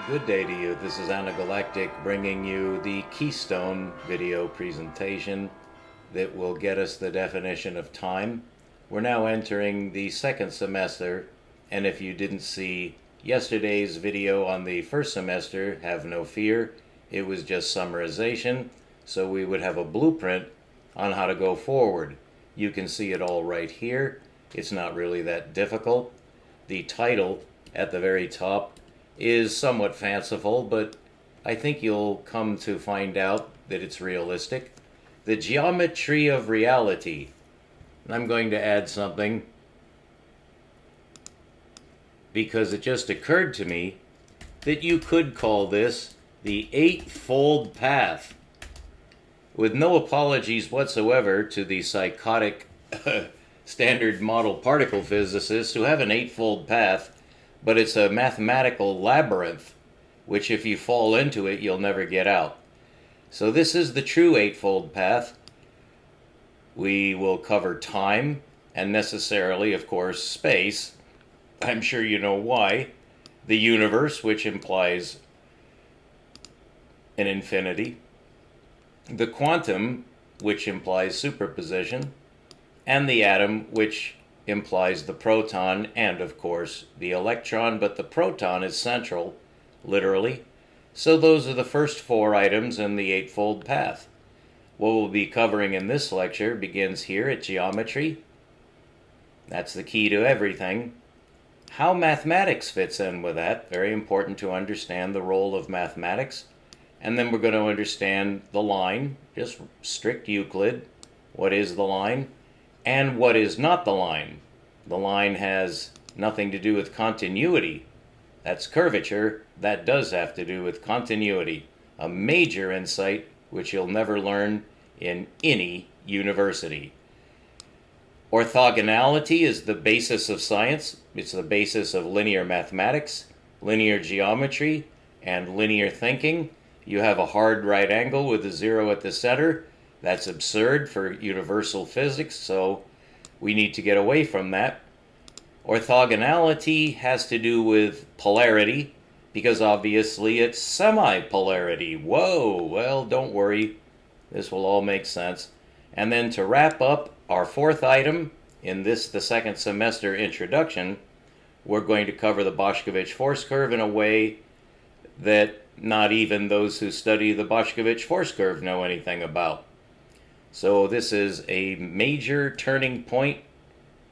Good day to you. This is Anagalactic bringing you the Keystone video presentation that will get us the definition of time. We're now entering the second semester, and if you didn't see yesterday's video on the first semester, have no fear. It was just summarization, so we would have a blueprint on how to go forward. You can see it all right here. It's not really that difficult. The title at the very top is somewhat fanciful, but I think you'll come to find out that it's realistic. The geometry of reality. And I'm going to add something because it just occurred to me that you could call this the eightfold path. With no apologies whatsoever to the psychotic standard model particle physicists who have an eightfold path, but it's a mathematical labyrinth, which if you fall into it, you'll never get out. So this is the true eightfold path. We will cover time, and necessarily, of course, space. I'm sure you know why. The universe, which implies an infinity. The quantum, which implies superposition. And the atom, which implies the proton and, of course, the electron, but the proton is central, literally. So those are the first four items in the eightfold path. What we'll be covering in this lecture begins here at geometry. That's the key to everything. How mathematics fits in with that, very important to understand the role of mathematics. And then we're going to understand the line, just strict Euclid. What is the line? And what is not the line? The line has nothing to do with continuity. That's curvature. That does have to do with continuity. A major insight which you'll never learn in any university. Orthogonality is the basis of science. It's the basis of linear mathematics, linear geometry, and linear thinking. You have a hard right angle with a zero at the center. That's absurd for universal physics, so we need to get away from that. Orthogonality has to do with polarity, because obviously it's semi-polarity. Whoa, well, don't worry. This will all make sense. And then to wrap up our fourth item in the second semester introduction, we're going to cover the Boshkovich force curve in a way that not even those who study the Boshkovich force curve know anything about. So this is a major turning point,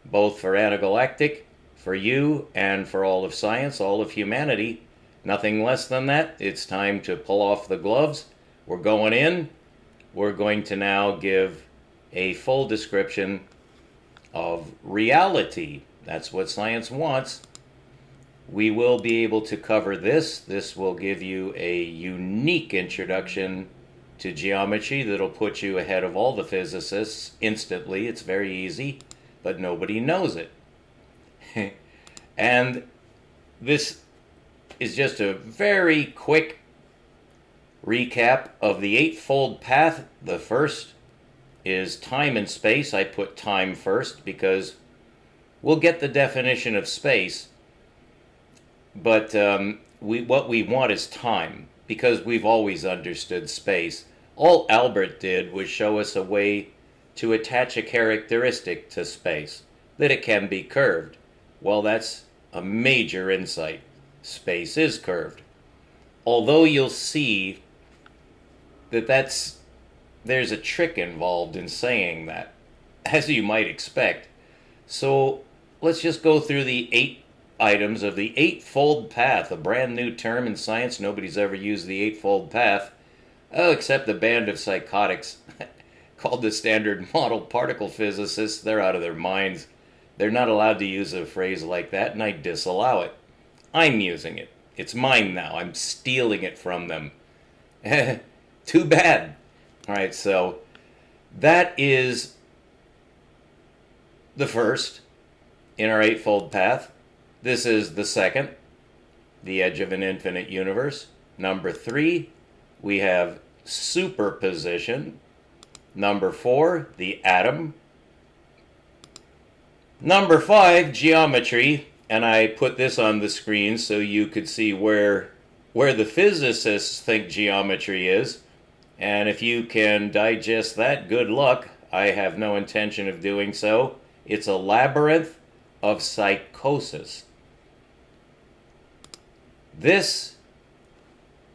both for Anagalactic, for you, and for all of science, all of humanity. Nothing less than that. It's time to pull off the gloves. We're going in. We're going to now give a full description of reality. That's what science wants. We will be able to cover this. This will give you a unique introduction to geometry that'll put you ahead of all the physicists instantly. It's very easy, but nobody knows it. And this is just a very quick recap of the eightfold path. The first is time and space. I put time first because we'll get the definition of space, but what we want is time, because we've always understood space. All Albert did was show us a way to attach a characteristic to space, that it can be curved. Well, that's a major insight. Space is curved. Although you'll see that there's a trick involved in saying that, as you might expect. So let's just go through the 8 items of the eightfold path, a brand new term in science. Nobody's ever used the eightfold path, except the band of psychotics called the standard model particle physicists. They're out of their minds. They're not allowed to use a phrase like that, and I disallow it. I'm using it. It's mine now. I'm stealing it from them. Too bad. All right, so that is the first in our eightfold path. This is the second, the edge of an infinite universe. Number 3, we have superposition. Number 4, the atom. Number 5, geometry. And I put this on the screen so you could see where where the physicists think geometry is. And if you can digest that, good luck. I have no intention of doing so. It's a labyrinth of psychosis. This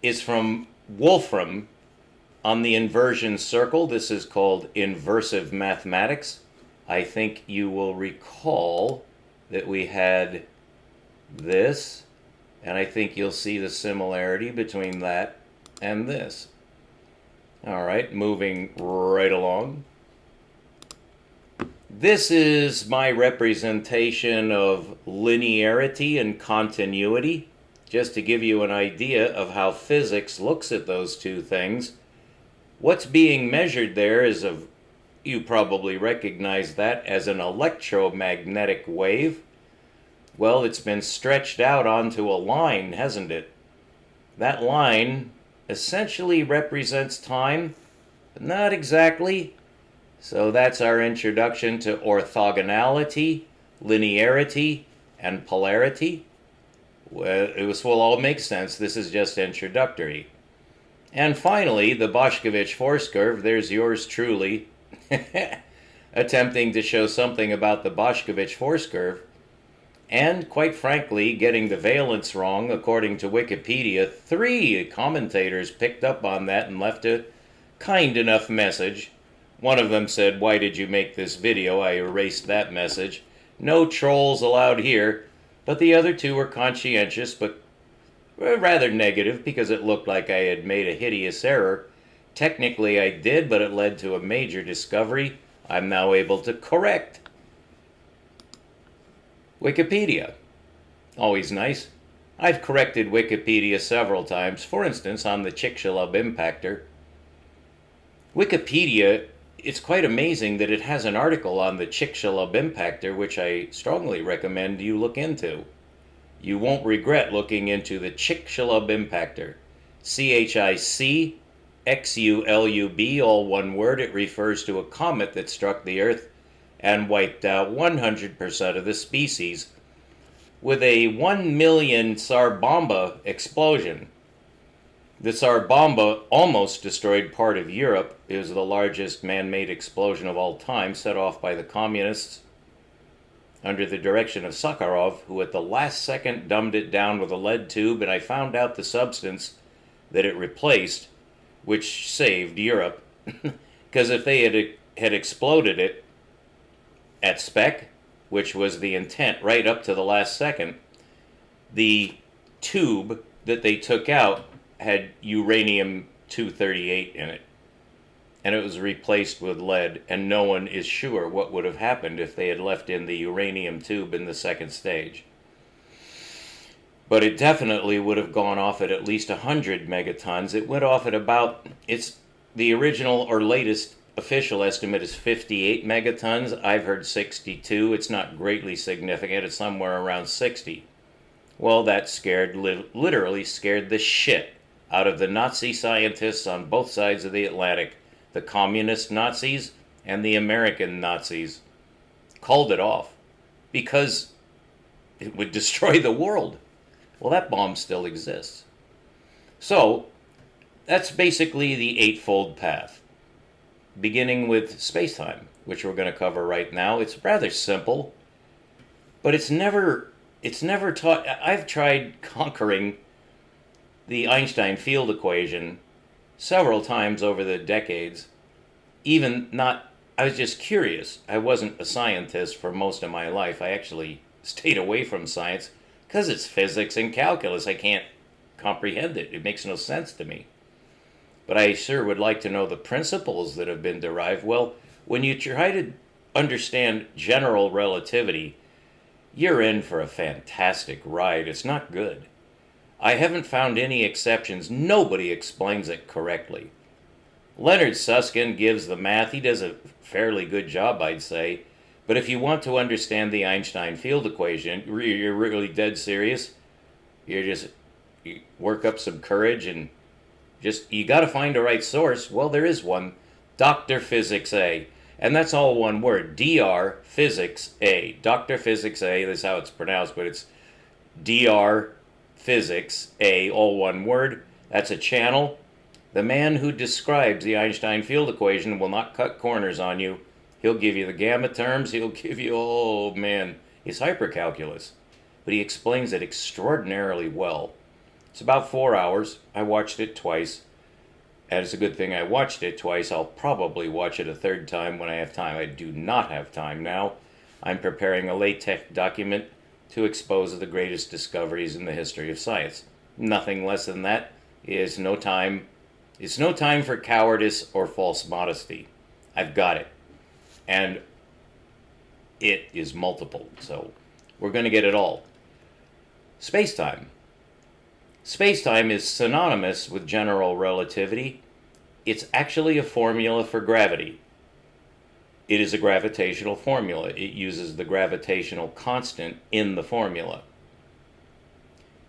is from Wolfram on the inversion circle. This is called inversive mathematics. I think you will recall that we had this, and I think you'll see the similarity between that and this. All right, moving right along. This is my representation of linearity and continuity, just to give you an idea of how physics looks at those two things. What's being measured there is you probably recognize that as an electromagnetic wave. Well, it's been stretched out onto a line, hasn't it? That line essentially represents time, but not exactly. So that's our introduction to orthogonality, linearity, and polarity. Well, this will all make sense. This is just introductory. And finally, the Boschkovich force curve. There's yours truly attempting to show something about the Boschkovich force curve. And, quite frankly, getting the valence wrong. According to Wikipedia, 3 commentators picked up on that and left a kind enough message. One of them said, "Why did you make this video?" I erased that message. No trolls allowed here. But the other 2 were conscientious, but rather negative, because it looked like I had made a hideous error. Technically I did, but it led to a major discovery I'm now able to correct. Wikipedia. Always nice. I've corrected Wikipedia several times, for instance on the Chicxulub impactor. Wikipedia, it's quite amazing that it has an article on the Chicxulub impactor, which I strongly recommend you look into. You won't regret looking into the Chicxulub impactor. CHICXULUB, all one word. It refers to a comet that struck the Earth and wiped out 100% of the species with a 1 million Tsar Bomba explosion. The Tsar Bomba almost destroyed part of Europe. It was the largest man-made explosion of all time, set off by the communists under the direction of Sakharov, who at the last second dumbed it down with a lead tube, and I found out the substance that it replaced, which saved Europe. Because if they had exploded it at spec, which was the intent right up to the last second, the tube that they took out had uranium-238 in it. And it was replaced with lead, and no one is sure what would have happened if they had left in the uranium tube in the second stage. But it definitely would have gone off at least 100 megatons. It went off at about, the original or latest official estimate is 58 megatons. I've heard 62. It's not greatly significant. It's somewhere around 60. Well, that literally scared the shit out of the Nazi scientists on both sides of the Atlantic. The communist Nazis and the American Nazis called it off because it would destroy the world. Well, that bomb still exists. So, that's basically the eightfold path, beginning with space-time, which we're going to cover right now. It's rather simple, but it's never taught. I've tried conquering the Einstein field equation several times over the decades. I was just curious. I wasn't a scientist for most of my life. I actually stayed away from science because it's physics and calculus. I can't comprehend it. It makes no sense to me. But I sure would like to know the principles that have been derived. Well, when you try to understand general relativity, you're in for a fantastic ride. It's not good. I haven't found any exceptions. Nobody explains it correctly. Leonard Susskind gives the math. He does a fairly good job, I'd say. But if you want to understand the Einstein field equation, you're really dead serious. You work up some courage and you got to find the right source. Well, there is one. Dr. Physics A. And that's all one word. Dr. Physics A. Dr. Physics A. That's how it's pronounced, but it's Dr. physics, A, all one word. That's a channel. The man who describes the Einstein field equation will not cut corners on you. He'll give you the gamma terms. He'll give you, oh man, it's hypercalculus. But he explains it extraordinarily well. It's about 4 hours. I watched it twice. And it's a good thing I watched it twice. I'll probably watch it a third time when I have time. I do not have time now. I'm preparing a LaTeX document to expose the greatest discoveries in the history of science. Nothing less than that. Is no time. It's no time for cowardice or false modesty. I've got it. And it is multiple. So we're going to get it all. Space-time. Space-time is synonymous with general relativity. It's actually a formula for gravity. It is a gravitational formula. It uses the gravitational constant in the formula.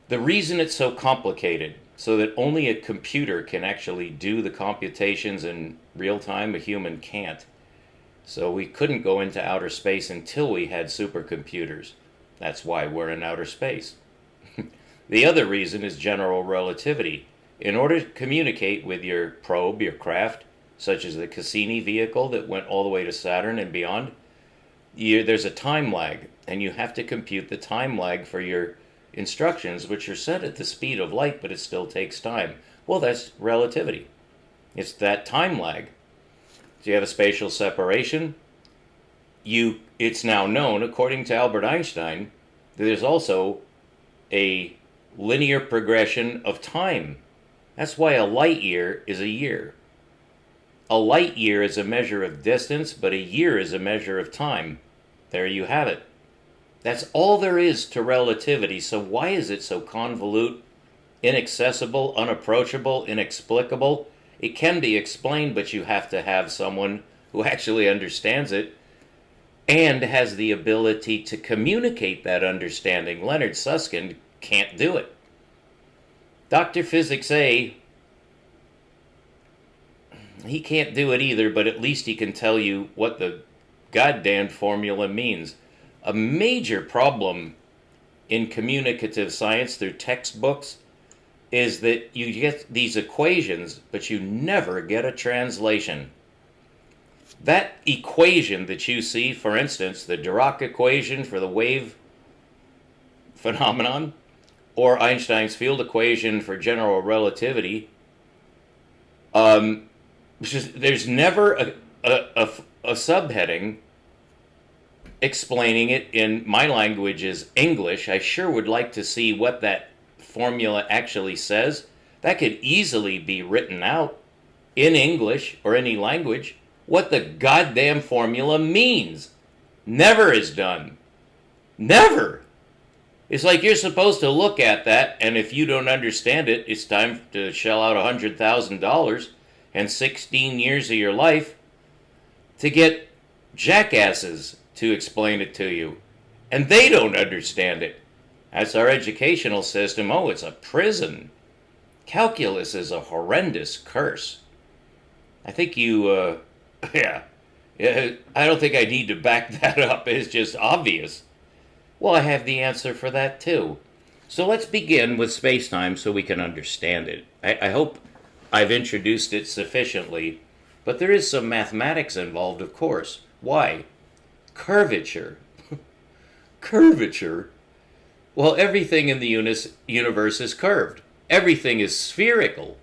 The reason it's so complicated, so that only a computer can actually do the computations in real time, a human can't. So we couldn't go into outer space until we had supercomputers. That's why we're in outer space. The other reason is general relativity. In order to communicate with your probe, your craft, such as the Cassini vehicle that went all the way to Saturn and beyond, there's a time lag, and you have to compute the time lag for your instructions, which are set at the speed of light, but it still takes time. Well, that's relativity. It's that time lag. So you have a spatial separation. It's now known, according to Albert Einstein, that there's also a linear progression of time. That's why a light year is a year. A light year is a measure of distance, but a year is a measure of time. There you have it. That's all there is to relativity. So why is it so convolute, inaccessible, unapproachable, inexplicable? It can be explained, but you have to have someone who actually understands it and has the ability to communicate that understanding. Leonard Susskind can't do it. Dr. Physics A, he can't do it either, but at least he can tell you what the goddamn formula means. A major problem in communicative science through textbooks is that you get these equations, but you never get a translation. That equation that you see, for instance, the Dirac equation for the wave phenomenon, or Einstein's field equation for general relativity, there's never a subheading explaining it. In my language is English. I sure would like to see what that formula actually says. That could easily be written out in English or any language, what the goddamn formula means. Never is done. Never. It's like you're supposed to look at that, and if you don't understand it, it's time to shell out $100,000 and 16 years of your life to get jackasses to explain it to you. And they don't understand it. That's our educational system. Oh, it's a prison. Calculus is a horrendous curse. I think you, yeah. I don't think I need to back that up. It's just obvious. Well, I have the answer for that too. So let's begin with space-time so we can understand it. I hope I've introduced it sufficiently, but there is some mathematics involved, of course. Why? Curvature. Curvature? Well, everything in the universe is curved. Everything is spherical.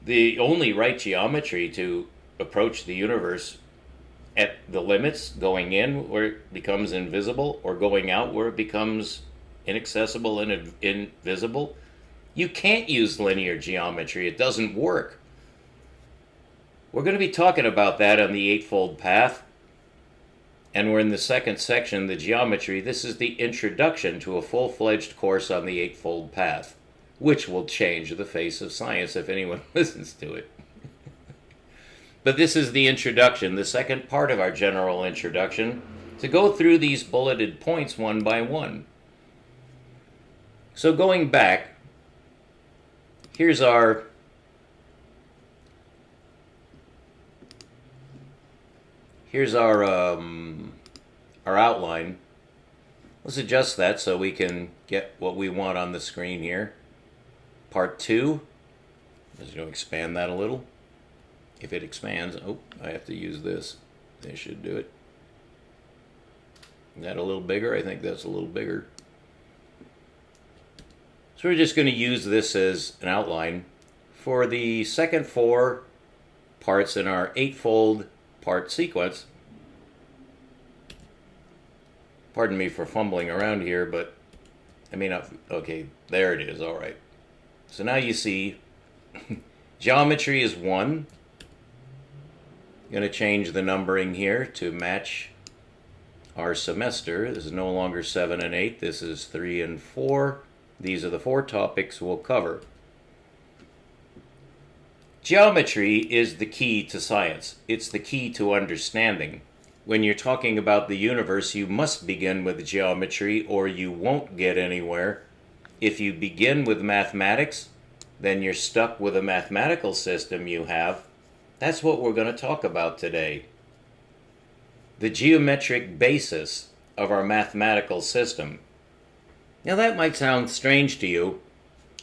The only right geometry to approach the universe at the limits, going in where it becomes invisible, or going out where it becomes inaccessible and invisible. You can't use linear geometry. It doesn't work. We're going to be talking about that on the Eightfold Path. And we're in the second section, the geometry. This is the introduction to a full-fledged course on the Eightfold Path, which will change the face of science if anyone listens to it. But this is the introduction, the second part of our general introduction, to go through these bulleted points one by one. So going back, here's our outline. Let's adjust that so we can get what we want on the screen here. Part 2. Just going to expand that a little. If it expands, oh, I have to use this. They should do it. Is that a little bigger? I think that's a little bigger. So we're just going to use this as an outline for the second 4 parts in our 8-fold part sequence. Pardon me for fumbling around here, but I may not. Okay, there it is. All right. So now you see geometry is 1. I'm going to change the numbering here to match our semester. This is no longer 7 and 8. This is 3 and 4. These are the 4 topics we'll cover. Geometry is the key to science. It's the key to understanding. When you're talking about the universe, you must begin with geometry or you won't get anywhere. If you begin with mathematics, then you're stuck with a mathematical system you have. That's what we're going to talk about today. The geometric basis of our mathematical system. Now that might sound strange to you,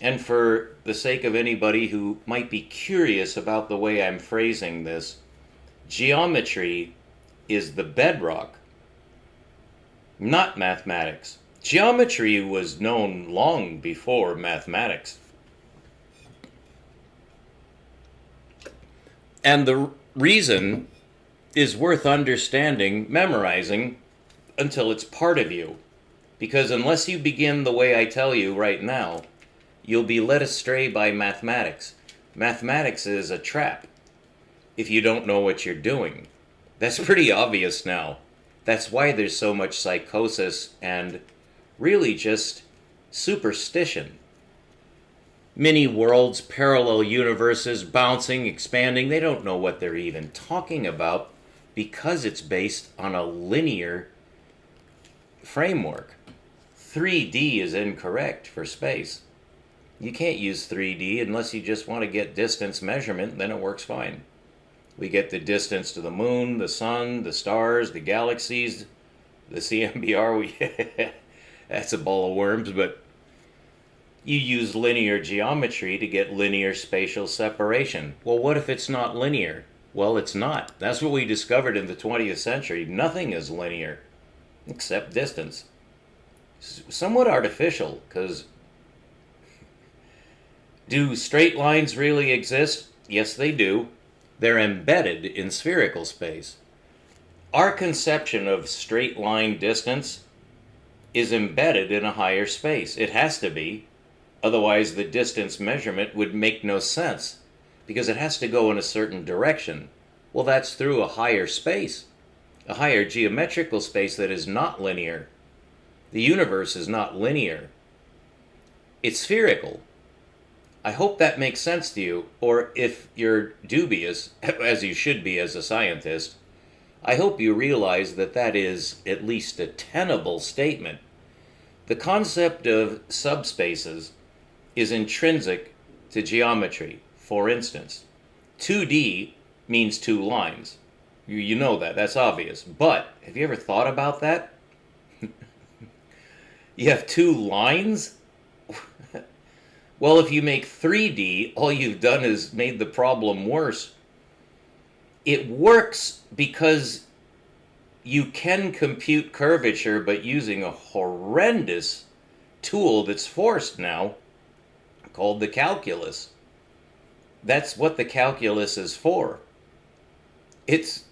and for the sake of anybody who might be curious about the way I'm phrasing this, geometry is the bedrock, not mathematics. Geometry was known long before mathematics. And the reason is worth understanding, memorizing, until it's part of you. Because unless you begin the way I tell you right now, you'll be led astray by mathematics. Mathematics is a trap if you don't know what you're doing. That's pretty obvious now. That's why there's so much psychosis and really just superstition. Mini worlds, parallel universes, bouncing, expanding, they don't know what they're even talking about because it's based on a linear framework. 3D is incorrect for space. You can't use 3D unless you just want to get distance measurement, then it works fine. We get the distance to the moon, the sun, the stars, the galaxies, the CMBR. That's a ball of worms, but you use linear geometry to get linear spatial separation. Well, what if it's not linear? Well, it's not. That's what we discovered in the 20th century. Nothing is linear except distance. Somewhat artificial, because do straight lines really exist? Yes, they do. They're embedded in spherical space. Our conception of straight line distance is embedded in a higher space. It has to be. Otherwise, the distance measurement would make no sense, because it has to go in a certain direction. Well, that's through a higher space, a higher geometrical space that is not linear. The universe is not linear. It's spherical. I hope that makes sense to you, or if you're dubious, as you should be as a scientist, I hope you realize that that is at least a tenable statement. The concept of subspaces is intrinsic to geometry. For instance, 2D means 2 lines. You know that, that's obvious. But have you ever thought about that? You have 2 lines? Well, if you make 3D, all you've done is made the problem worse. It works because you can compute curvature, but using a horrendous tool that's forced now, called the calculus. That's what the calculus is for. It's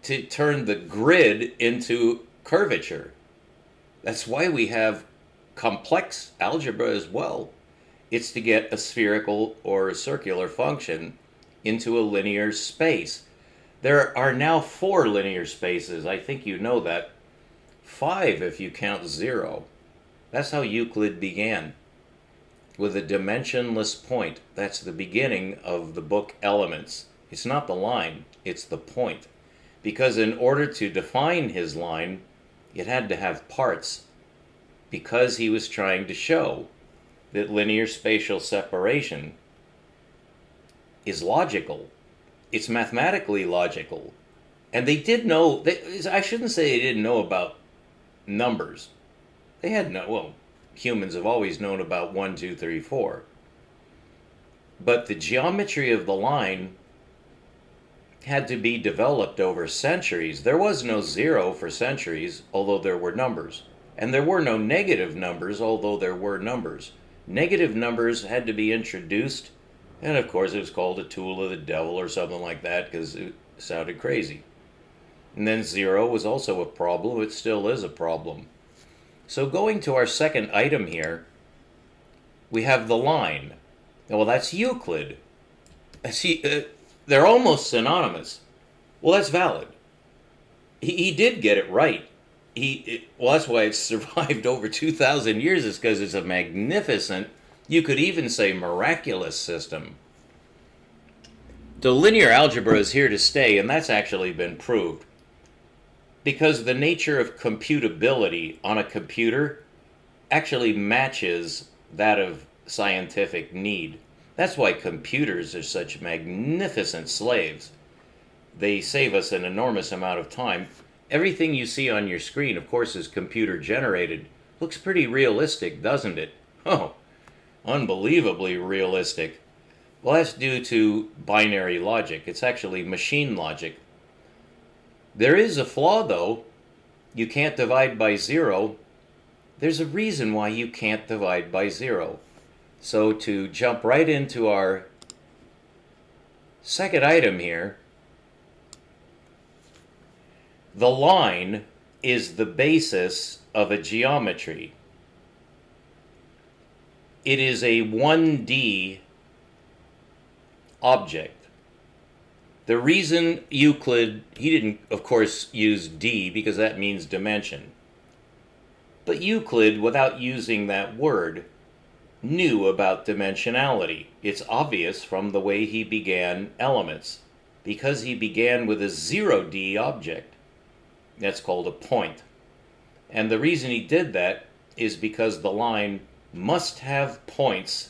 to turn the grid into curvature. That's why we have complex algebra as well. It's to get a spherical or a circular function into a linear space. There are now 4 linear spaces. I think you know that. 5 if you count 0. That's how Euclid began, with a dimensionless point. That's the beginning of the book Elements. It's not the line, it's the point. Because in order to define his line, it had to have parts. Because he was trying to show that linear spatial separation is logical. It's mathematically logical. And they did know, I shouldn't say they didn't know about numbers. They had no, well, humans have always known about 1, 2, 3, 4. But the geometry of the line had to be developed over centuries. There was no zero for centuries, although there were numbers. And there were no negative numbers, although there were numbers. Negative numbers had to be introduced, and of course it was called a tool of the devil or something like that because it sounded crazy. And then zero was also a problem. It still is a problem. So going to our second item here, we have the line. Well, that's Euclid. See, they're almost synonymous. Well, that's valid. He did get it right. Well, that's why it's survived over 2,000 years, is because it's a magnificent, you could even say miraculous system. The linear algebra is here to stay, and that's actually been proved. Because the nature of computability on a computer actually matches that of scientific need. That's why computers are such magnificent slaves. They save us an enormous amount of time. Everything you see on your screen, of course, is computer generated. Looks pretty realistic, doesn't it? Oh, unbelievably realistic. Well, that's due to binary logic. It's actually machine logic. There is a flaw, though. You can't divide by zero. There's a reason why you can't divide by zero. So to jump right into our second item here, the line is the basis of a geometry. It is a 1D object. The reason Euclid, he didn't, of course, use D because that means dimension. But Euclid, without using that word, knew about dimensionality. It's obvious from the way he began elements, because he began with a 0D object. That's called a point. And the reason he did that is because the line must have points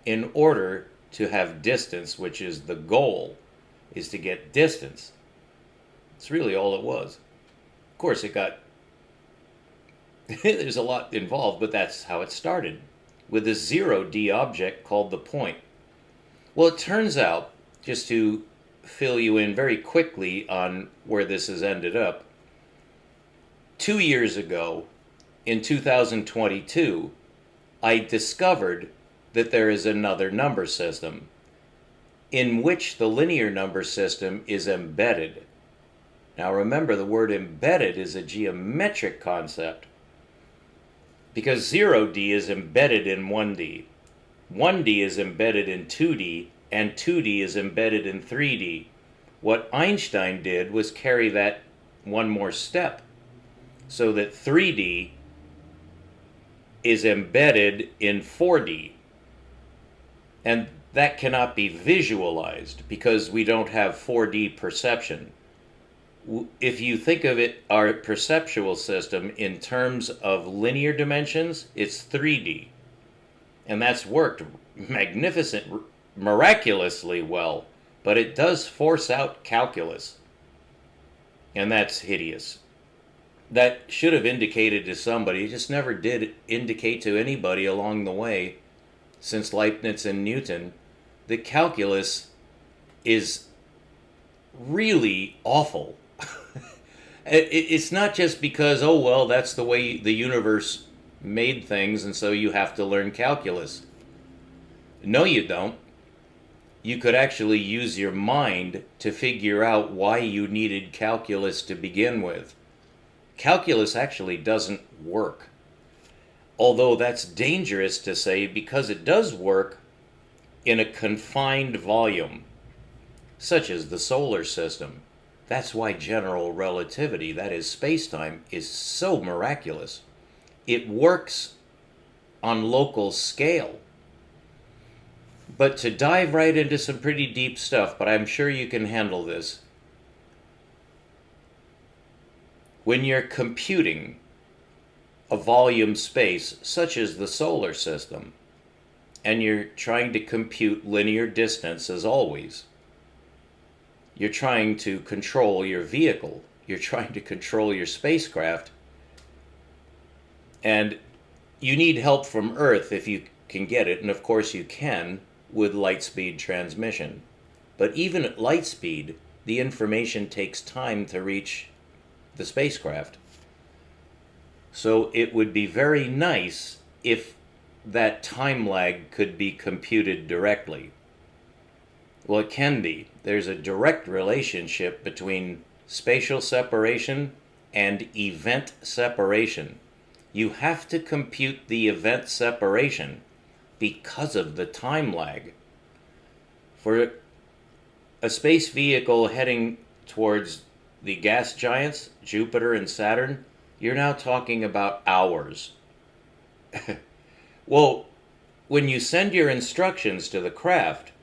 in order to have distance, which is the goal, is to get distance. It's really all it was. Of course, it got there's a lot involved, but that's how it started, with a 0D object called the point. Well, it turns out, just to fill you in very quickly on where this has ended up, 2 years ago, in 2022, I discovered that there is another number system in which the linear number system is embedded. Now remember, the word embedded is a geometric concept, because 0D is embedded in 1D. 1D is embedded in 2D, and 2D is embedded in 3D. What Einstein did was carry that one more step, so that 3D is embedded in 4D. And that cannot be visualized because we don't have 4D perception. If you think of it, our perceptual system, in terms of linear dimensions, it's 3D. And that's worked miraculously well, but it does force out calculus. And that's hideous. That should have indicated to somebody, it just never did indicate to anybody along the way, since Leibniz and Newton, that calculus is really awful. It's not just because, oh, well, that's the way the universe made things, and so you have to learn calculus. No, you don't. You could actually use your mind to figure out why you needed calculus to begin with. Calculus actually doesn't work. Although that's dangerous to say, because it does work in a confined volume, such as the solar system. That's why general relativity, that is space-time, is so miraculous. It works on local scale. But to dive right into some pretty deep stuff, but I'm sure you can handle this. When you're computing a volume space, such as the solar system, and you're trying to compute linear distance as always, you're trying to control your vehicle, you're trying to control your spacecraft, and you need help from Earth if you can get it, and of course you can with light speed transmission. But even at light speed, the information takes time to reach the spacecraft. So it would be very nice if that time lag could be computed directly. Well, it can be. There's a direct relationship between spatial separation and event separation. You have to compute the event separation because of the time lag. For a space vehicle heading towards the gas giants, Jupiter and Saturn, you're now talking about hours. Well, when you send your instructions to the craft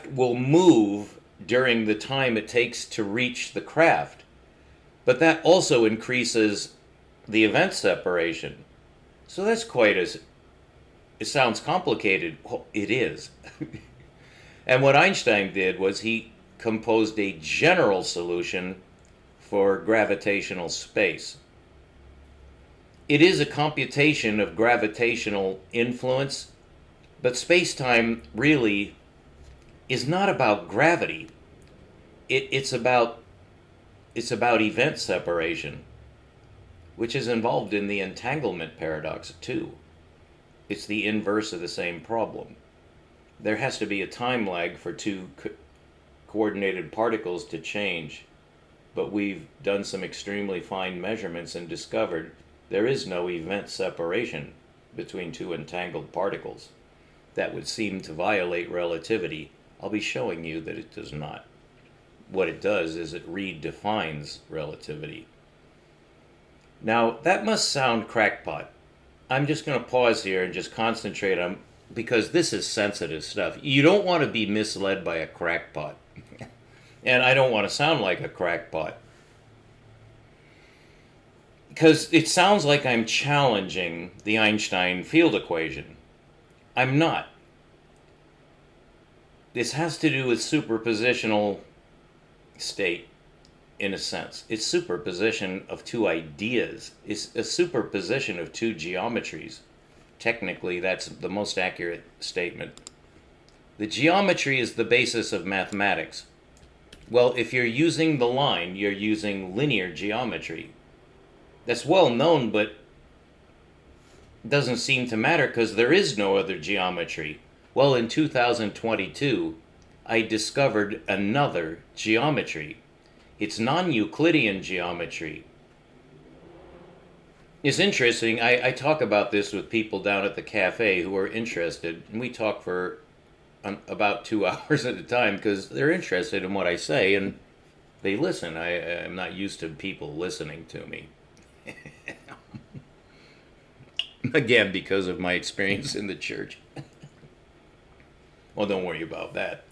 will move during the time it takes to reach the craft. But that also increases the event separation. So that's quite as... It sounds complicated. Well, it is. And what Einstein did was he composed a general solution for gravitational space. It is a computation of gravitational influence, but space-time really is not about gravity. It's about event separation, which is involved in the entanglement paradox too. It's the inverse of the same problem. There has to be a time lag for two coordinated particles to change, but we've done some extremely fine measurements and discovered there is no event separation between two entangled particles. That would seem to violate relativity. I'll be showing you that it does not. What it does is it redefines relativity. Now, that must sound crackpot. I'm just going to pause here and just concentrate on, because this is sensitive stuff. You don't want to be misled by a crackpot. And I don't want to sound like a crackpot. Because it sounds like I'm challenging the Einstein field equation. I'm not. This has to do with superpositional state, in a sense. It's superposition of two ideas. It's a superposition of two geometries. Technically, that's the most accurate statement. The geometry is the basis of mathematics. Well, if you're using the line, you're using linear geometry. That's well known, but doesn't seem to matter because there is no other geometry. Well, in 2022, I discovered another geometry. It's non-Euclidean geometry. It's interesting. I talk about this with people down at the cafe who are interested, and we talk for about 2 hours at a time because they're interested in what I say, and they listen. I'm not used to people listening to me. Again, because of my experience in the church. Well, don't worry about that.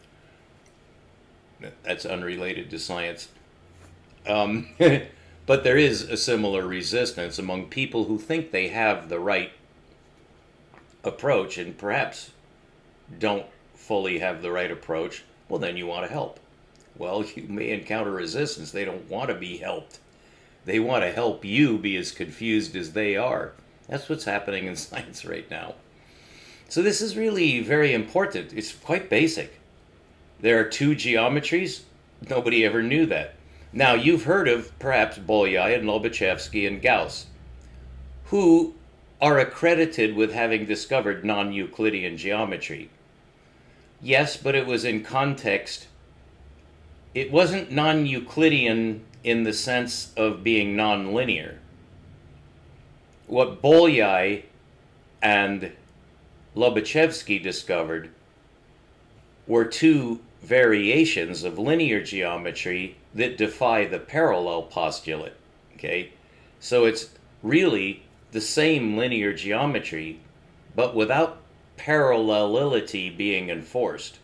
That's unrelated to science. But there is a similar resistance among people who think they have the right approach and perhaps don't fully have the right approach. Well, then you want to help. Well, you may encounter resistance. They don't want to be helped. They want to help you be as confused as they are. That's what's happening in science right now. So this is really very important. It's quite basic. There are two geometries. Nobody ever knew that. Now, you've heard of perhaps Bolyai and Lobachevsky and Gauss, who are accredited with having discovered non-Euclidean geometry. Yes, but it was in context. It wasn't non-Euclidean in the sense of being non-linear. What Bolyai and Lobachevsky discovered were two variations of linear geometry that defy the parallel postulate. Okay? So it's really the same linear geometry, but without parallelity being enforced.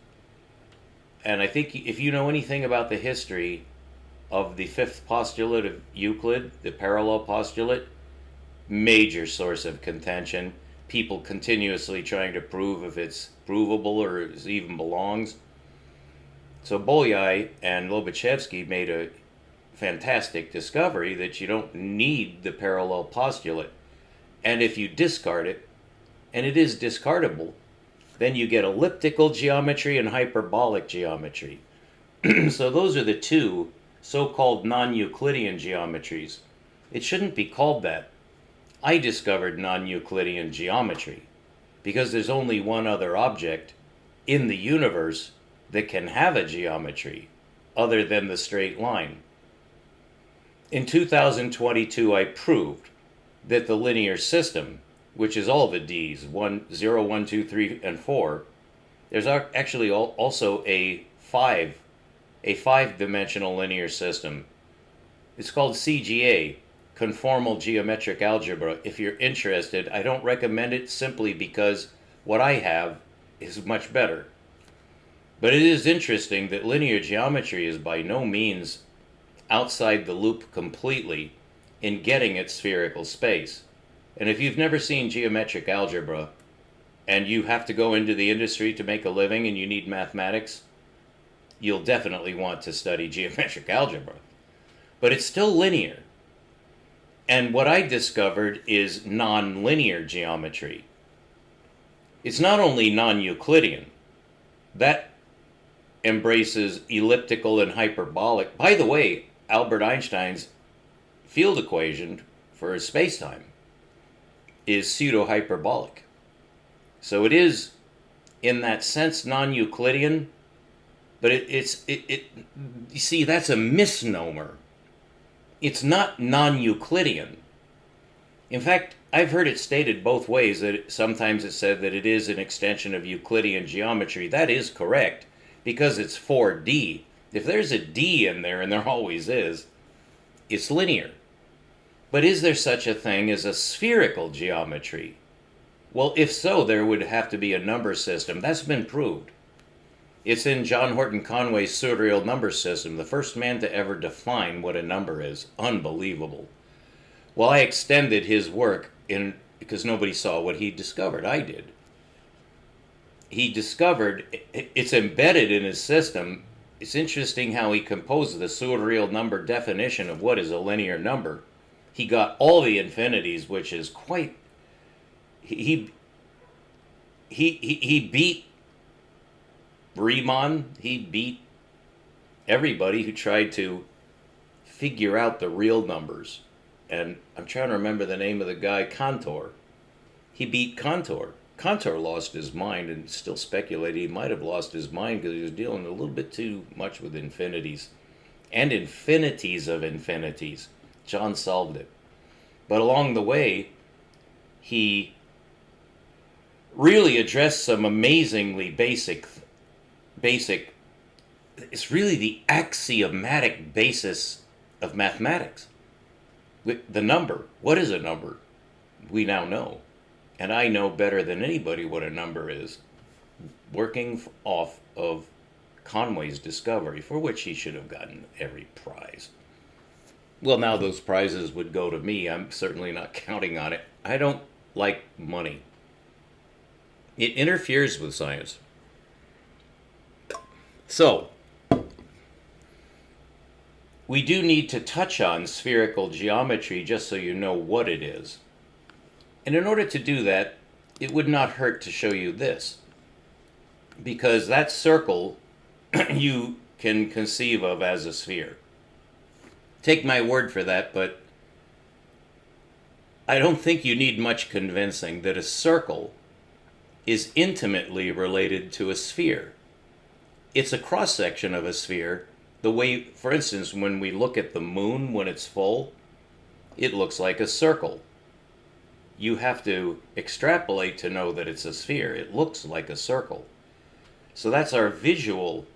And I think if you know anything about the history of the fifth postulate of Euclid, the parallel postulate, major source of contention, people continuously trying to prove if it's provable or it even belongs. So Bolyai and Lobachevsky made a fantastic discovery that you don't need the parallel postulate. And if you discard it, and it is discardable, then you get elliptical geometry and hyperbolic geometry. So those are the two so-called non-Euclidean geometries. It shouldn't be called that. I discovered non-Euclidean geometry because there's only one other object in the universe that can have a geometry other than the straight line. In 2022, I proved that the linear system, which is all the D's, 1, 0, 1, 2, 3, and 4, there's actually also a five-dimensional linear system. It's called CGA, conformal geometric algebra. If you're interested, I don't recommend it simply because what I have is much better. But it is interesting that linear geometry is by no means outside the loop completely in getting at spherical space. And if you've never seen geometric algebra and you have to go into the industry to make a living and you need mathematics, you'll definitely want to study geometric algebra. But it's still linear. And what I discovered is non-linear geometry. It's not only non-Euclidean. That embraces elliptical and hyperbolic. By the way, Albert Einstein's field equation for spacetime is pseudo-hyperbolic. So it is, in that sense, non-Euclidean, but you see, that's a misnomer. It's not non-Euclidean. In fact, I've heard it stated both ways. That sometimes it's said that it is an extension of Euclidean geometry. That is correct, because it's 4D. If there's a D in there, and there always is, it's linear. But is there such a thing as a spherical geometry? Well, if so, there would have to be a number system. That's been proved. It's in John Horton Conway's surreal number system, the first man to ever define what a number is. Unbelievable. Well, I extended his work because nobody saw what he discovered. I did. He discovered it's embedded in his system. It's interesting how he composed the surreal number definition of what is a linear number. He got all the infinities, which is quite... He beat Riemann. He beat everybody who tried to figure out the real numbers. And I'm trying to remember the name of the guy, Cantor. He beat Cantor. Cantor lost his mind and still speculated he might have lost his mind because he was dealing a little bit too much with infinities. And infinities of infinities. John solved it. But along the way, he really addressed some amazingly basic, it's really the axiomatic basis of mathematics. The number. What is a number? We now know. And I know better than anybody what a number is, working off of Conway's discovery, for which he should have gotten every prize. Well, now those prizes would go to me. I'm certainly not counting on it. I don't like money. It interferes with science. So, we do need to touch on spherical geometry just so you know what it is. And in order to do that, it would not hurt to show you this. Because that circle you can conceive of as a sphere. Take my word for that, but I don't think you need much convincing that a circle is intimately related to a sphere. It's a cross-section of a sphere. The way, for instance, when we look at the moon when it's full, it looks like a circle. You have to extrapolate to know that it's a sphere. It looks like a circle. So that's our visual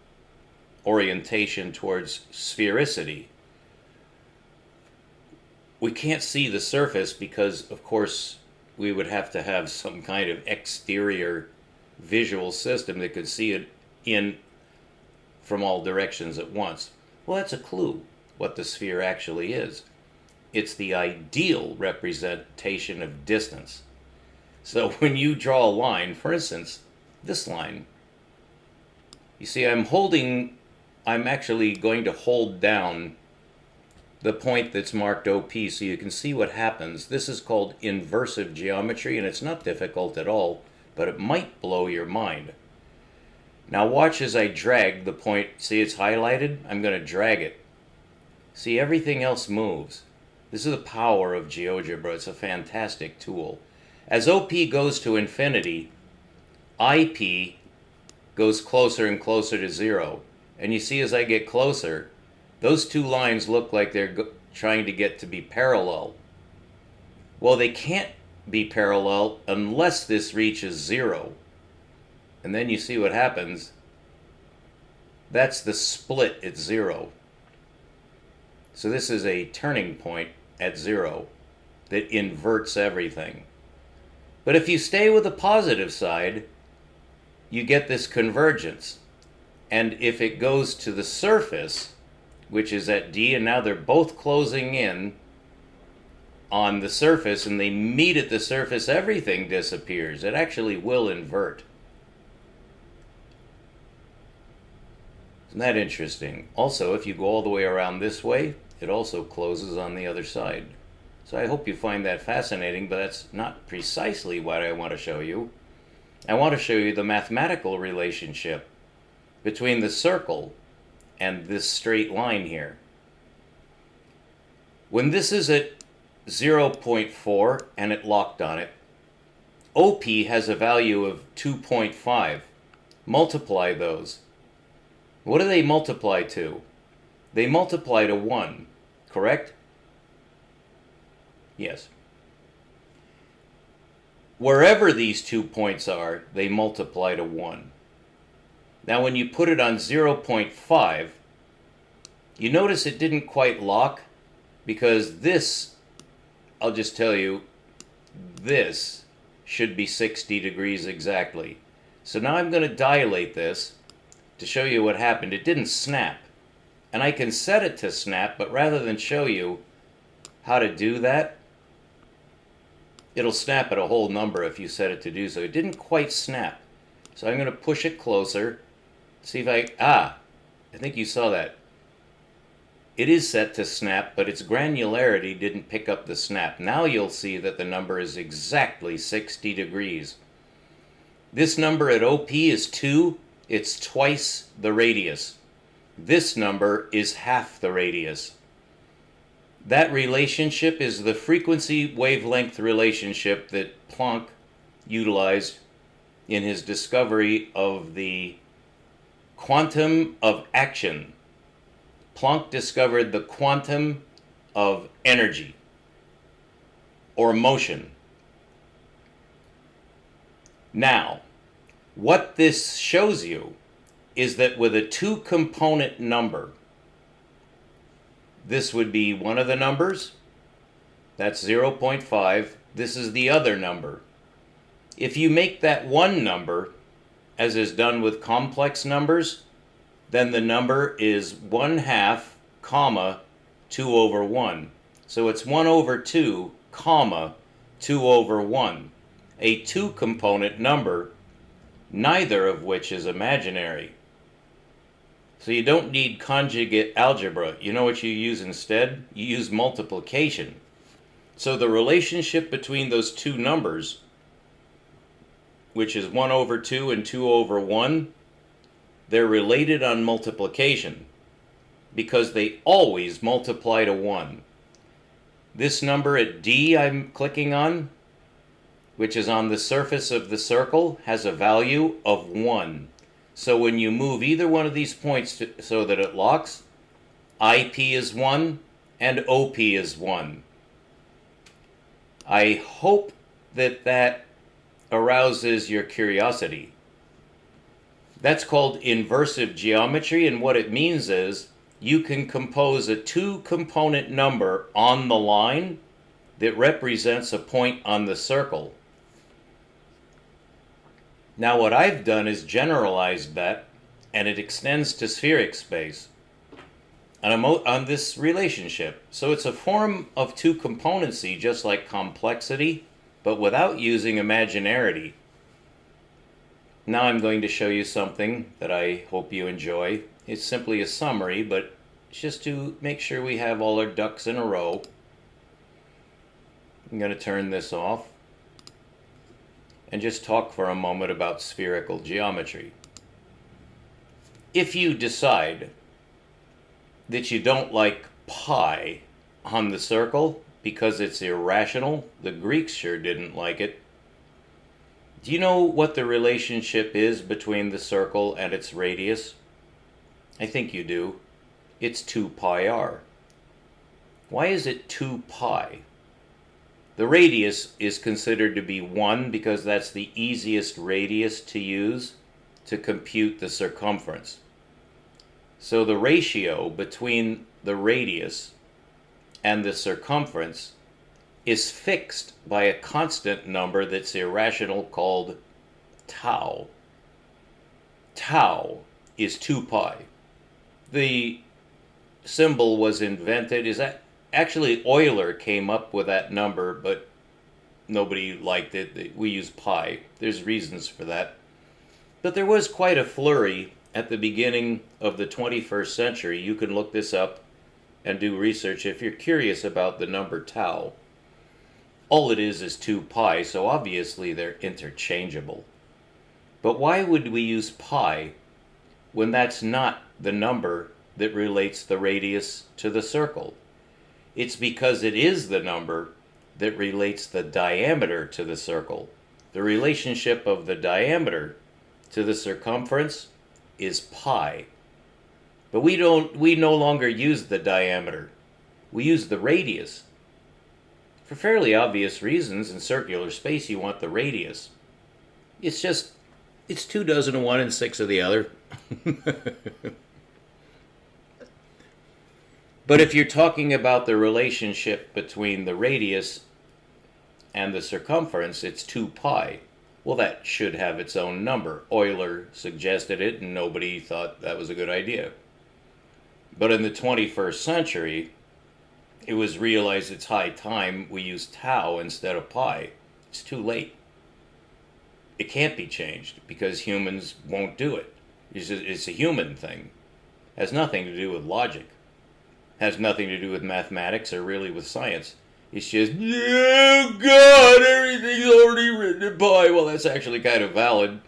orientation towards sphericity. We can't see the surface because, of course, we would have to have some kind of exterior visual system that could see it in from all directions at once. Well, that's a clue what the sphere actually is. It's the ideal representation of distance. So when you draw a line, for instance, this line, you see I'm actually going to hold down the point that's marked OP so you can see what happens. This is called inversive geometry, and it's not difficult at all, but it might blow your mind. Now watch as I drag the point. See, it's highlighted? I'm going to drag it. See, everything else moves. This is the power of GeoGebra. It's a fantastic tool. As OP goes to infinity, IP goes closer and closer to 0. And you see as I get closer, those two lines look like they're trying to get to be parallel. Well, they can't be parallel unless this reaches 0. And then you see what happens. That's the split at 0. So this is a turning point at 0 that inverts everything. But if you stay with the positive side, you get this convergence. And if it goes to the surface, which is at D, and now they're both closing in on the surface, and they meet at the surface, everything disappears. It actually will invert. Isn't that interesting? Also, if you go all the way around this way, it also closes on the other side. So I hope you find that fascinating, but that's not precisely what I want to show you. I want to show you the mathematical relationship between the circle and this straight line here. When this is at 0.4 and it locked on it, OP has a value of 2.5. Multiply those. What do they multiply to? They multiply to 1, correct? Yes. Wherever these 2 points are, they multiply to 1. Now when you put it on 0.5, you notice it didn't quite lock, because this, I'll just tell you, this should be 60 degrees exactly. So now I'm going to dilate this to show you what happened. It didn't snap. And I can set it to snap, but rather than show you how to do that, it'll snap at a whole number if you set it to do so. It didn't quite snap. So I'm going to push it closer. See if I think you saw that. It is set to snap, but its granularity didn't pick up the snap. Now you'll see that the number is exactly 60 degrees. This number at OP is 2. It's twice the radius. This number is half the radius. That relationship is the frequency wavelength relationship that Planck utilized in his discovery of the quantum of action. Planck discovered the quantum of energy or motion. Now, what this shows you is that with a two-component number, this would be one of the numbers, that's 0.5, this is the other number. If you make that one number, as is done with complex numbers, then the number is 1/2, comma, 2 over 1. So it's 1 over 2, comma, 2 over 1. A two-component number, neither of which is imaginary. So you don't need conjugate algebra. You know what you use instead? You use multiplication. So the relationship between those two numbers, which is 1 over 2 and 2 over 1, they're related on multiplication because they always multiply to 1. This number at D I'm clicking on, which is on the surface of the circle, has a value of 1. So when you move either one of these points so that it locks, IP is 1 and OP is 1. I hope that that arouses your curiosity. That's called inversive geometry, and what it means is you can compose a two-component number on the line that represents a point on the circle. Now what I've done is generalized that, and it extends to spheric space on this relationship. So it's a form of two-componency, just like complexity, but without using imaginarity. Now I'm going to show you something that I hope you enjoy. It's simply a summary, but It's just to make sure we have all our ducks in a row. I'm going to turn this off and just talk for a moment about spherical geometry. If you decide that you don't like pi on the circle because it's irrational, the Greeks sure didn't like it. Do you know what the relationship is between the circle and its radius? I think you do. It's 2 pi r. Why is it 2 pi? The radius is considered to be 1 because that's the easiest radius to use to compute the circumference. So the ratio between the radius and the circumference is fixed by a constant number that's irrational called tau. Tau is 2 pi. The symbol was invented, actually Euler came up with that number, but nobody liked it. We use pi. There's reasons for that. But there was quite a flurry at the beginning of the 21st century. You can look this up and do research if you're curious about the number tau. All it is 2 pi, so obviously they're interchangeable. But why would we use pi when that's not the number that relates the radius to the circle? It's because it is the number that relates the diameter to the circle. The relationship of the diameter to the circumference is pi. But we no longer use the diameter. We use the radius. For fairly obvious reasons, in circular space you want the radius. It's 2 dozen of one and 6 of the other. But if you're talking about the relationship between the radius and the circumference, it's 2 pi. Well, that should have its own number. Euler suggested it, and nobody thought that was a good idea. But in the 21st century, it was realized it's high time we use tau instead of pi. It's too late. It can't be changed because humans won't do it. It's a human thing. It has nothing to do with logic. It has nothing to do with mathematics or really with science. It's just, oh God, everything's already written in pi. Well, that's actually kind of valid.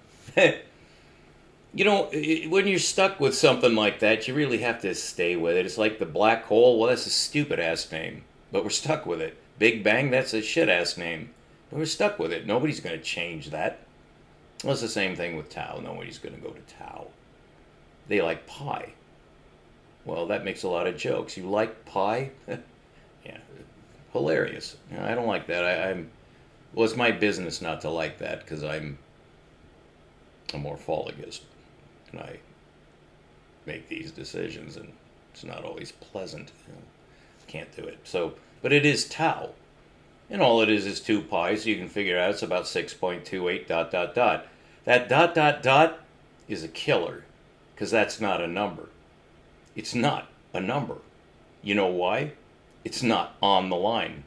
You know, when you're stuck with something like that, you really have to stay with it. It's like the black hole. Well, that's a stupid-ass name, but we're stuck with it. Big Bang, that's a shit-ass name, but we're stuck with it. Nobody's going to change that. Well, it's the same thing with tau. Nobody's going to go to tau. They like pi. Well, that makes a lot of jokes. You like pi? Yeah, hilarious. I don't like that. Well, it's my business not to like that because I'm a morphologist. And I make these decisions, and it's not always pleasant. Can't do it. So, but it is tau. And all it is 2 pi, so you can figure out it's about 6.28 ... That ... is a killer, because that's not a number. It's not a number. You know why? It's not on the line.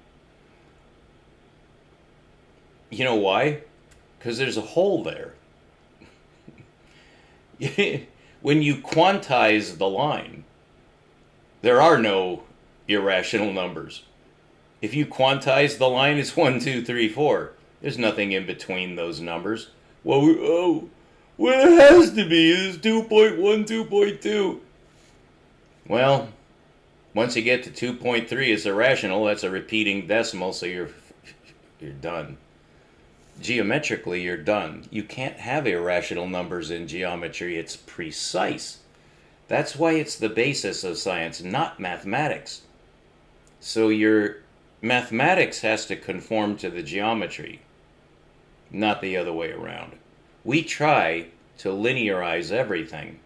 You know why? Because there's a hole there. When you quantize the line, there are no irrational numbers. If you quantize the line, it's 1, 2, 3, 4. There's nothing in between those numbers. Well, it has to be is 2.1, 2.2. Well, once you get to 2.3, it's irrational. That's a repeating decimal, so you're done. Geometrically, you're done. You can't have irrational numbers in geometry. It's precise. That's why it's the basis of science, not mathematics. So your mathematics has to conform to the geometry, not the other way around. We try to linearize everything.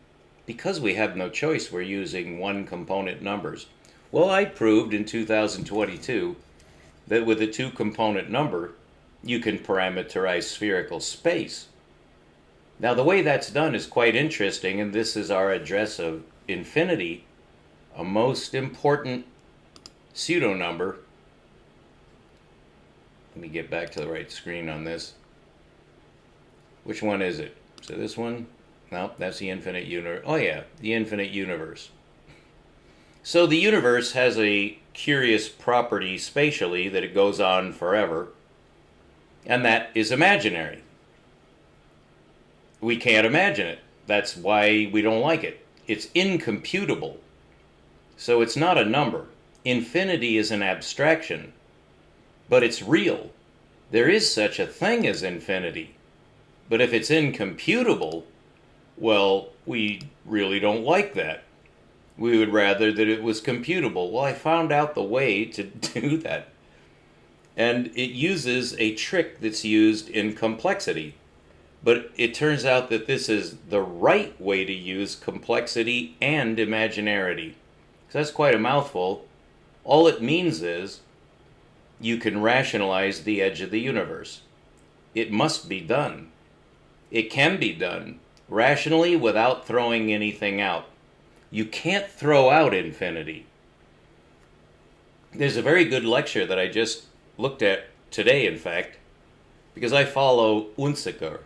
Because we have no choice, we're using one-component numbers. Well, I proved in 2022 that with a 2-component number, you can parameterize spherical space. Now, the way that's done is quite interesting, and this is our address of infinity, a most important pseudonumber. Let me get back to the right screen on this. Which one is it? So this one? No, that's the infinite universe. Oh yeah, the infinite universe. So the universe has a curious property spatially that it goes on forever, and that is imaginary. We can't imagine it. That's why we don't like it. It's incomputable. So it's not a number. Infinity is an abstraction, but it's real. There is such a thing as infinity. But if it's incomputable, well, we really don't like that. We would rather that it was computable. Well, I found out the way to do that. And it uses a trick that's used in complexity. But it turns out that this is the right way to use complexity and imaginarity. So that's quite a mouthful. All it means is you can rationalize the edge of the universe. It must be done. It can be done rationally without throwing anything out. You can't throw out infinity. There's a very good lecture that I just looked at today, in fact, because I follow Unziker,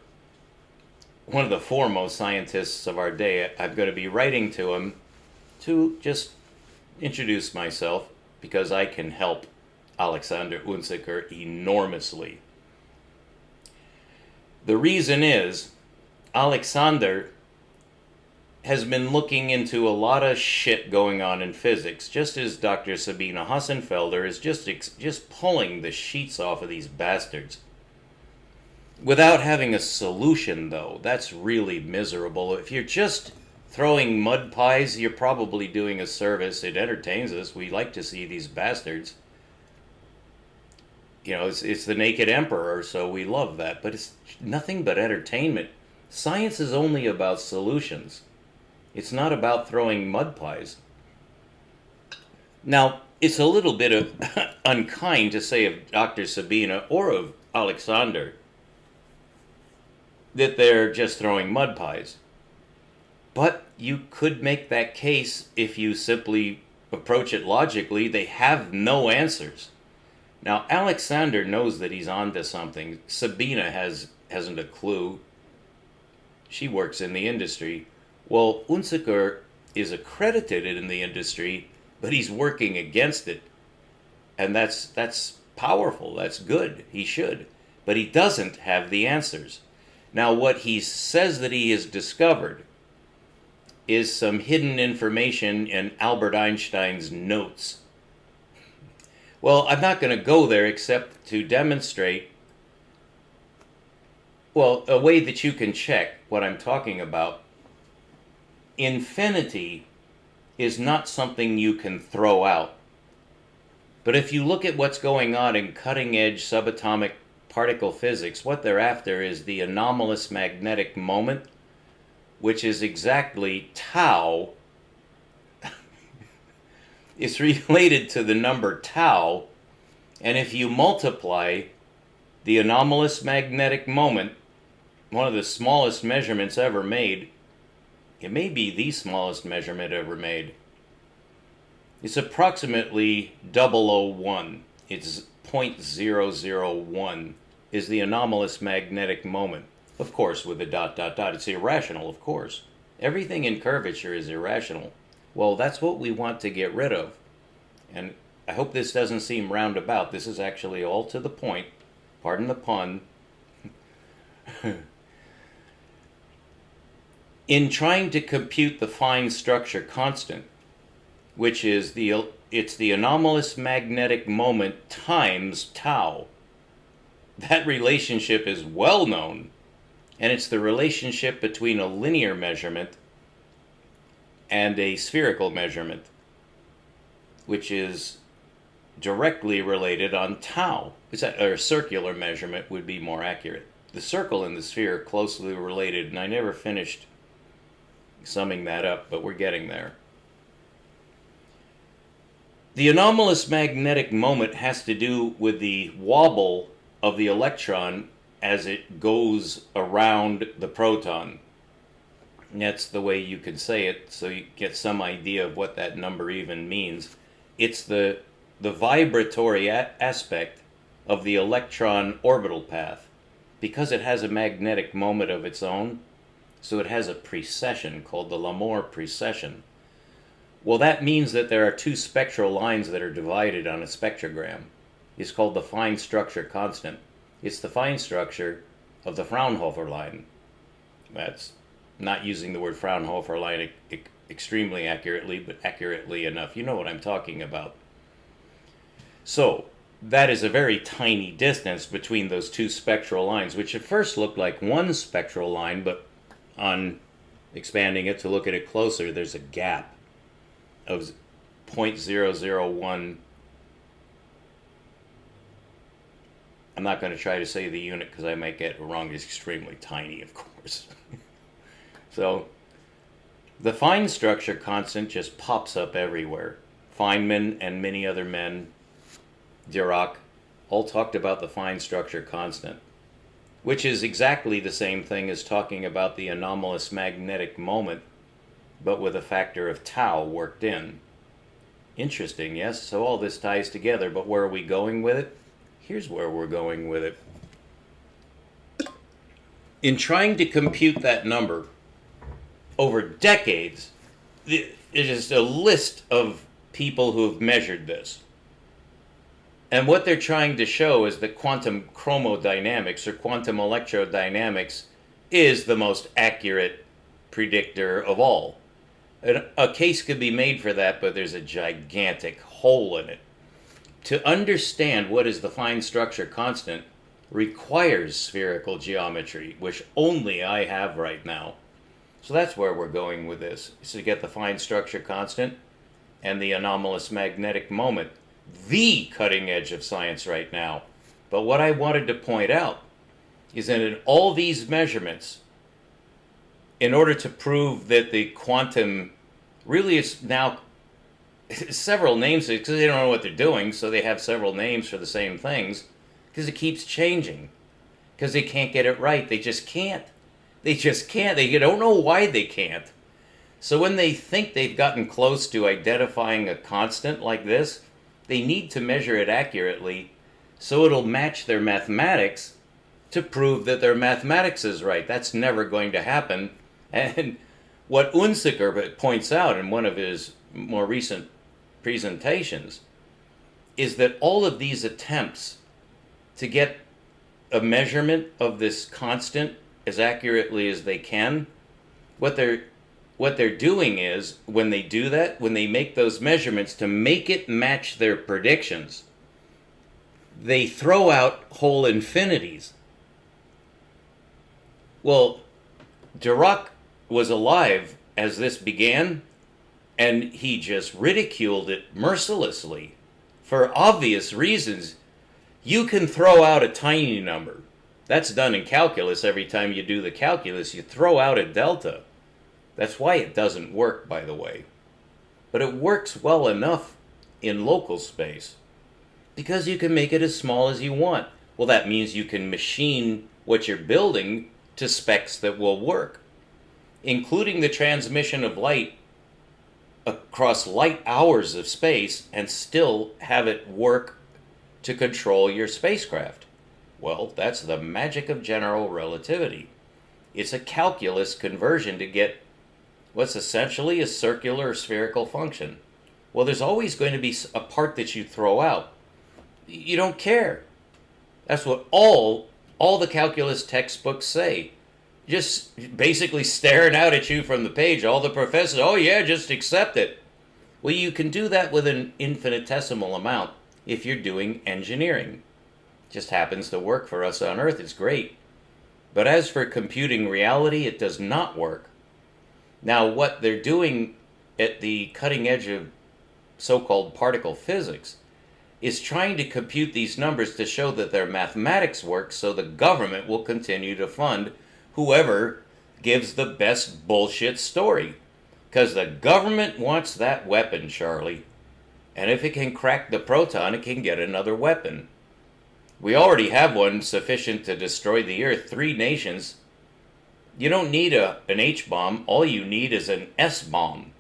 one of the foremost scientists of our day. I'm going to be writing to him to just introduce myself because I can help Alexander Unziker enormously. The reason is Alexander has been looking into a lot of shit going on in physics, just as Dr. Sabine Hassenfelder is just pulling the sheets off of these bastards. Without having a solution, though, that's really miserable. If you're just throwing mud pies, you're probably doing a service. It entertains us. We like to see these bastards. You know, it's the naked emperor, so we love that. But it's nothing but entertainment. Science is only about solutions. It's not about throwing mud pies. Now, it's a little bit of unkind to say of Dr. Sabina or of Alexander that they're just throwing mud pies. But you could make that case if you simply approach it logically. They have no answers. Now, Alexander knows that he's onto something. Sabina hasn't a clue. She works in the industry. Well, Unziker is accredited in the industry, but he's working against it. And that's powerful. That's good. He should. But he doesn't have the answers. Now, what he says that he has discovered is some hidden information in Albert Einstein's notes. Well, I'm not going to go there except to demonstrate, well, a way that you can check what I'm talking about. Infinity is not something you can throw out. But if you look at what's going on in cutting-edge subatomic particle physics, what they're after is the anomalous magnetic moment, which is exactly tau. It's related to the number tau, and if you multiply the anomalous magnetic moment, one of the smallest measurements ever made, it may be the smallest measurement ever made. It's approximately 001. It's 0.001 is the anomalous magnetic moment. Of course, with the ... It's irrational, of course. Everything in curvature is irrational. Well, that's what we want to get rid of. And I hope this doesn't seem roundabout. This is actually all to the point. Pardon the pun. In trying to compute the fine structure constant, which is it's the anomalous magnetic moment times tau. That relationship is well known, and it's the relationship between a linear measurement and a spherical measurement, which is directly related on tau. Or a circular measurement would be more accurate. The circle and the sphere are closely related, and I never finished summing that up, but we're getting there. The anomalous magnetic moment has to do with the wobble of the electron as it goes around the proton. And that's the way you could say it, so you get some idea of what that number even means. It's the vibratory aspect of the electron orbital path. Because it has a magnetic moment of its own, so it has a precession called the Lamour precession. Well, that means that there are two spectral lines that are divided on a spectrogram. It's called the fine structure constant. It's the fine structure of the Fraunhofer line. That's not using the word Fraunhofer line extremely accurately, but accurately enough. You know what I'm talking about. So, that is a very tiny distance between those two spectral lines, which at first looked like one spectral line, but on expanding it to look at it closer, there's a gap of 0.001. I'm not going to try to say the unit because I might get it wrong. It's extremely tiny, of course. So, the fine structure constant just pops up everywhere. Feynman and many other men, Dirac, all talked about the fine structure constant, which is exactly the same thing as talking about the anomalous magnetic moment, but with a factor of tau worked in. Interesting, yes? So all this ties together, but where are we going with it? Here's where we're going with it. In trying to compute that number over decades, it is a list of people who have measured this. And what they're trying to show is that quantum chromodynamics or quantum electrodynamics is the most accurate predictor of all. A case could be made for that, but there's a gigantic hole in it. To understand what is the fine structure constant requires spherical geometry, which only I have right now. So that's where we're going with this, is to get the fine structure constant and the anomalous magnetic moment, the cutting edge of science right now. But what I wanted to point out is that in all these measurements, in order to prove that the quantum really is now several names, because they don't know what they're doing, so they have several names for the same things, because it keeps changing, because they can't get it right. They just can't. They just can't. They don't know why they can't. So when they think they've gotten close to identifying a constant like this, they need to measure it accurately so it'll match their mathematics to prove that their mathematics is right. That's never going to happen. And what Unziker points out in one of his more recent presentations is that all of these attempts to get a measurement of this constant as accurately as they can, what they're doing is, when they do that, when they make those measurements to make it match their predictions, they throw out whole infinities. Well, Dirac was alive as this began, and he just ridiculed it mercilessly for obvious reasons. You can throw out a tiny number. That's done in calculus. Every time you do the calculus, you throw out a delta. That's why it doesn't work, by the way. But it works well enough in local space because you can make it as small as you want. Well, that means you can machine what you're building to specs that will work, including the transmission of light across light hours of space, and still have it work to control your spacecraft. Well, that's the magic of general relativity. It's a calculus conversion to get what's essentially a circular or spherical function. Well, there's always going to be a part that you throw out. You don't care. That's what all the calculus textbooks say. Just basically staring out at you from the page, all the professors, oh yeah, just accept it. Well, you can do that with an infinitesimal amount if you're doing engineering. Just happens to work for us on Earth. It's great. But as for computing reality, it does not work. Now, what they're doing at the cutting edge of so-called particle physics is trying to compute these numbers to show that their mathematics work, so the government will continue to fund whoever gives the best bullshit story. Because the government wants that weapon, Charlie. And if it can crack the proton, it can get another weapon. We already have one sufficient to destroy the Earth. 3 nations. You don't need an H-bomb. All you need is an S-bomb,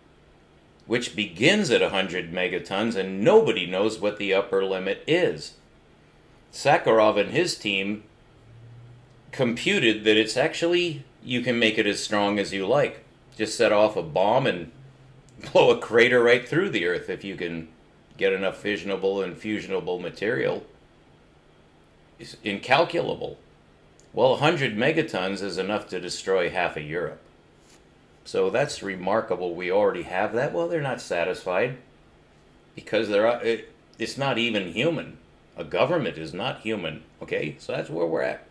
which begins at 100 megatons, and nobody knows what the upper limit is. Sakharov and his team computed that it's actually, you can make it as strong as you like. Just set off a bomb and blow a crater right through the Earth if you can get enough fissionable and fusionable material. It's incalculable. Well, 100 megatons is enough to destroy half of Europe. So that's remarkable. We already have that. Well, they're not satisfied because it's not even human. A government is not human. Okay, so that's where we're at.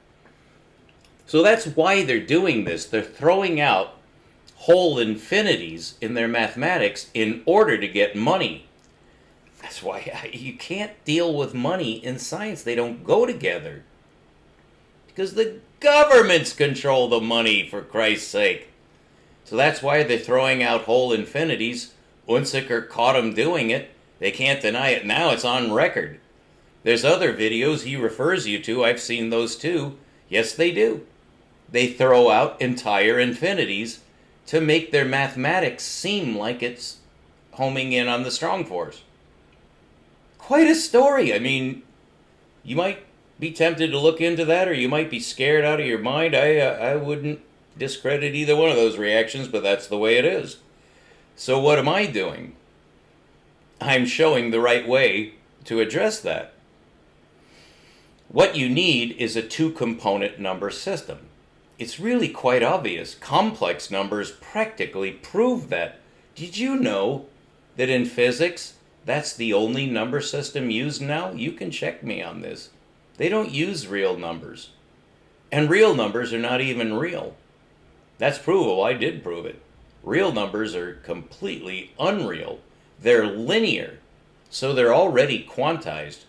So that's why they're doing this. They're throwing out whole infinities in their mathematics in order to get money. That's why you can't deal with money in science. They don't go together. Because the governments control the money, for Christ's sake. So that's why they're throwing out whole infinities. Unziker caught them doing it. They can't deny it. Now it's on record. There's other videos he refers you to. I've seen those too. Yes, they do. They throw out entire infinities to make their mathematics seem like it's homing in on the strong force. Quite a story. I mean, you might be tempted to look into that, or you might be scared out of your mind. I wouldn't discredit either one of those reactions, but that's the way it is. So what am I doing? I'm showing the right way to address that. What you need is a two-component number system. It's really quite obvious. Complex numbers practically prove that. Did you know that in physics, that's the only number system used now? You can check me on this. They don't use real numbers. And real numbers are not even real. That's provable. I did prove it. Real numbers are completely unreal. They're linear, so they're already quantized.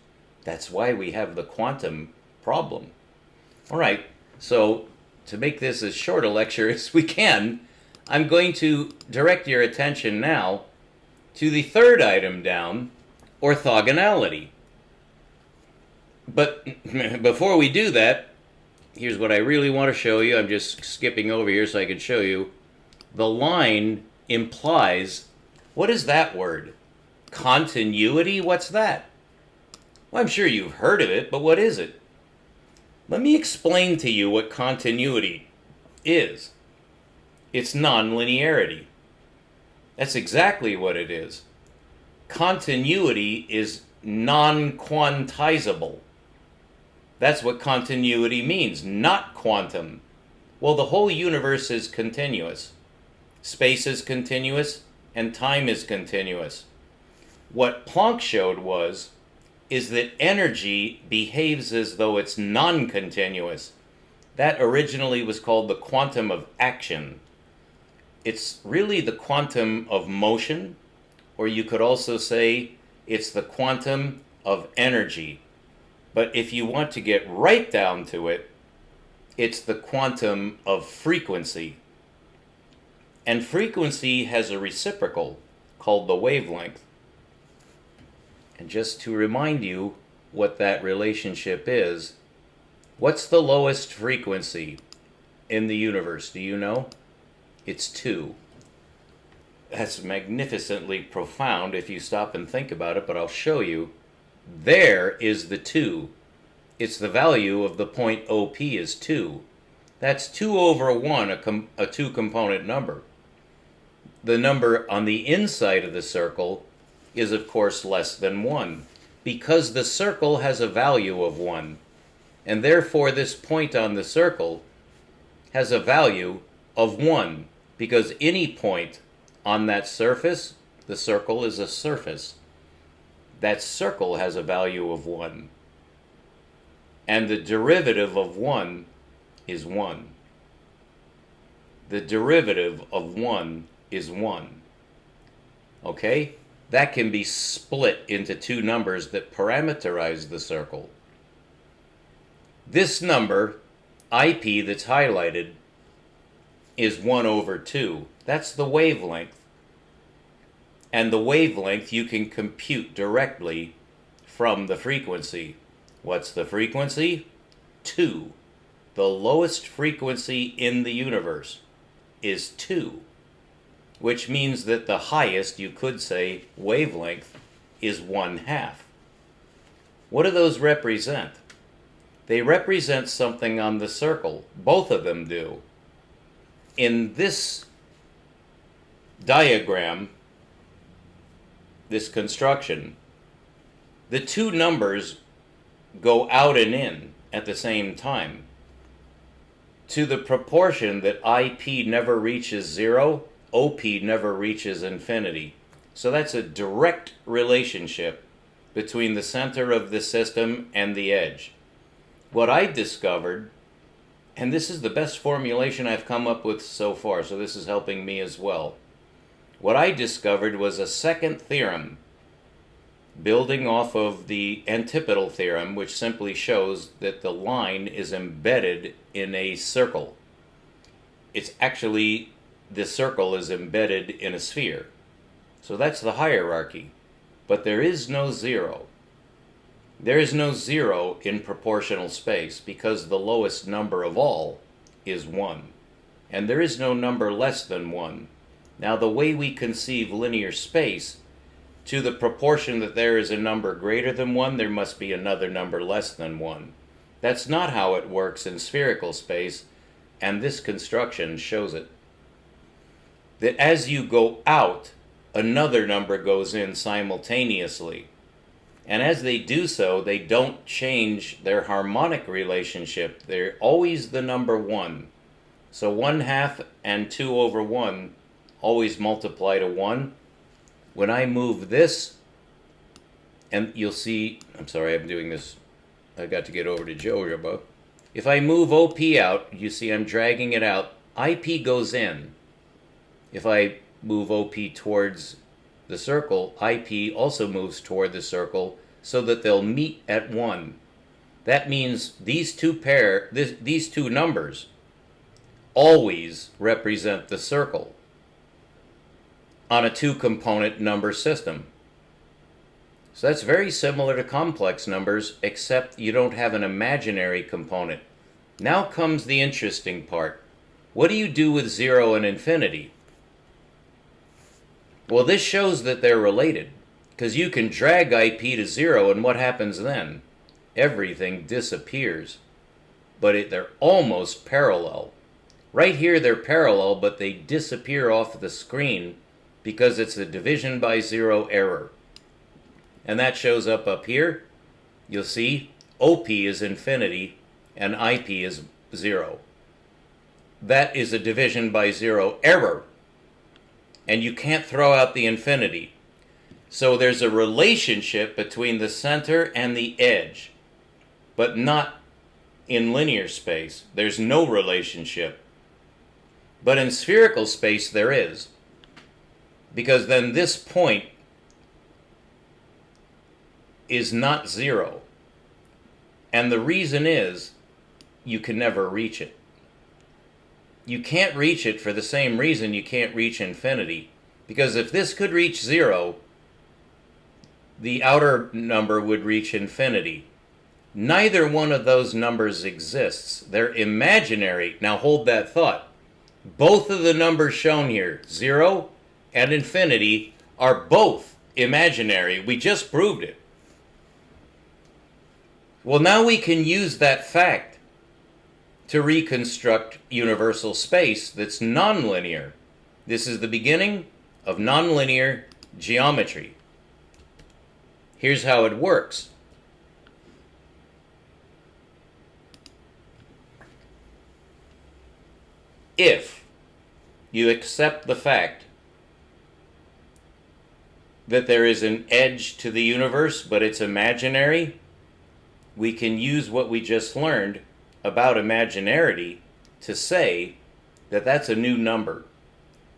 That's why we have the quantum problem. All right, so to make this as short a lecture as we can, I'm going to direct your attention now to the third item down, orthogonality. But before we do that, here's what I really want to show you. I'm just skipping over here so I can show you. The line implies, what is that word? Continuity? What's that? Well, I'm sure you've heard of it, but what is it? Let me explain to you what continuity is. It's nonlinearity. That's exactly what it is. Continuity is non-quantizable. That's what continuity means, not quantum. Well, the whole universe is continuous. Space is continuous, and time is continuous. What Planck showed is that energy behaves as though it's non-continuous. That originally was called the quantum of action. It's really the quantum of motion, or you could also say it's the quantum of energy. But if you want to get right down to it, it's the quantum of frequency. And frequency has a reciprocal called the wavelength. And just to remind you what that relationship is, what's the lowest frequency in the universe? Do you know? It's 2. That's magnificently profound if you stop and think about it, but I'll show you. There is the 2. It's the value of the point OP is 2. That's 2 over 1, a two-component number. The number on the inside of the circle is, of course, less than 1, because the circle has a value of 1. And therefore, this point on the circle has a value of 1, because any point on that surface, the circle is a surface, that circle has a value of 1. And the derivative of 1 is 1. The derivative of 1 is 1. Okay? That can be split into two numbers that parameterize the circle. This number, IP, that's highlighted, is 1 over 2. That's the wavelength. And the wavelength you can compute directly from the frequency. What's the frequency? 2. The lowest frequency in the universe is 2, which means that the highest, you could say, wavelength is 1/2. What do those represent? They represent something on the circle. Both of them do. In this diagram, this construction, the two numbers go out and in at the same time. To the proportion that IP never reaches 0, OP never reaches infinity. So that's a direct relationship between the center of the system and the edge. What I discovered, and this is the best formulation I've come up with so far, so this is helping me as well. What I discovered was a second theorem, building off of the antipodal theorem, which simply shows that the line is embedded in a circle. It's actually, the circle is embedded in a sphere. So that's the hierarchy. But there is no 0. There is no 0 in proportional space because the lowest number of all is 1. And there is no number less than 1. Now the way we conceive linear space, to the proportion that there is a number greater than 1, there must be another number less than 1. That's not how it works in spherical space, and this construction shows it. That as you go out, another number goes in simultaneously. And as they do so, they don't change their harmonic relationship. They're always the number 1. So 1/2 and 2 over 1 always multiply to 1. When I move this, and you'll see, I'm sorry, I'm doing this, I got to get over to GeoGebra. If I move OP out, you see I'm dragging it out, IP goes in. If I move OP towards the circle, IP also moves toward the circle so that they'll meet at 1. That means these two numbers always represent the circle on a 2-component number system. So that's very similar to complex numbers, except you don't have an imaginary component. Now comes the interesting part. What do you do with 0 and infinity? Well, this shows that they're related, because you can drag IP to 0, and what happens then? Everything disappears. But they're almost parallel. Right here they're parallel, but they disappear off the screen because it's a division by 0 error. And that shows up here. You'll see OP is infinity and IP is 0. That is a division by 0 error. And you can't throw out the infinity. So there's a relationship between the center and the edge, but not in linear space. There's no relationship. But in spherical space there is. Because then this point is not 0. And the reason is you can never reach it. You can't reach it for the same reason you can't reach infinity. Because if this could reach 0, the outer number would reach infinity. Neither one of those numbers exists. They're imaginary. Now hold that thought. Both of the numbers shown here, 0 and infinity, are both imaginary. We just proved it. Well, now we can use that fact to reconstruct universal space that's nonlinear. This is the beginning of nonlinear geometry. Here's how it works. If you accept the fact that there is an edge to the universe, but it's imaginary, we can use what we just learned about imaginarity to say that that's a new number.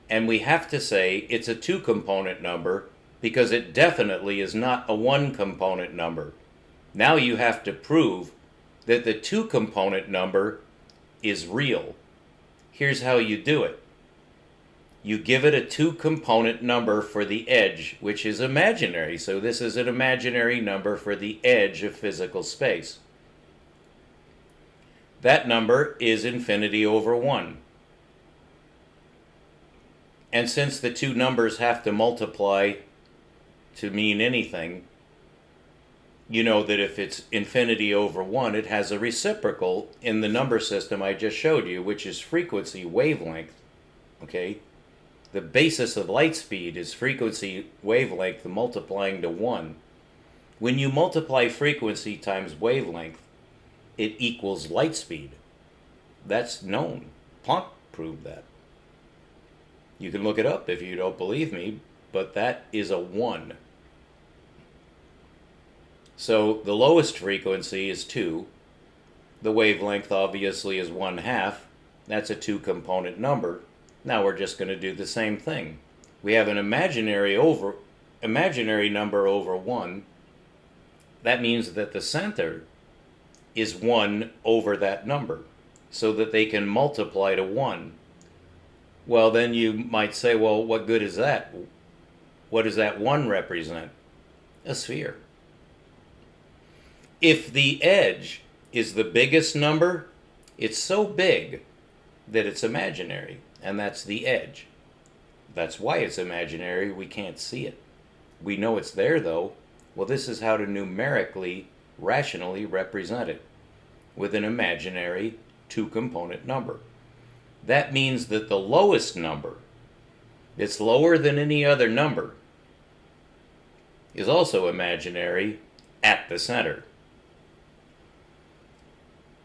And we have to say it's a 2-component number because it definitely is not a 1-component number. Now you have to prove that the 2-component number is real. Here's how you do it. You give it a 2-component number for the edge, which is imaginary. So this is an imaginary number for the edge of physical space. That number is infinity over 1. And since the two numbers have to multiply to mean anything, you know that if it's infinity over 1, it has a reciprocal in the number system I just showed you, which is frequency wavelength. Okay? The basis of light speed is frequency wavelength multiplying to 1. When you multiply frequency times wavelength, it equals light speed. That's known. Planck proved that. You can look it up if you don't believe me, but that is a 1. So the lowest frequency is 2. The wavelength obviously is 1/2. That's a 2-component number. Now we're just going to do the same thing. We have an imaginary number over 1. That means that the center is 1 over that number, so that they can multiply to 1. Well, then you might say, well, what good is that? What does that 1 represent? A sphere. If the edge is the biggest number, it's so big that it's imaginary, and that's the edge. That's why it's imaginary. We can't see it. We know it's there, though. Well, this is how to numerically, rationally represent it with an imaginary 2-component number. That means that the lowest number, that's lower than any other number, is also imaginary at the center.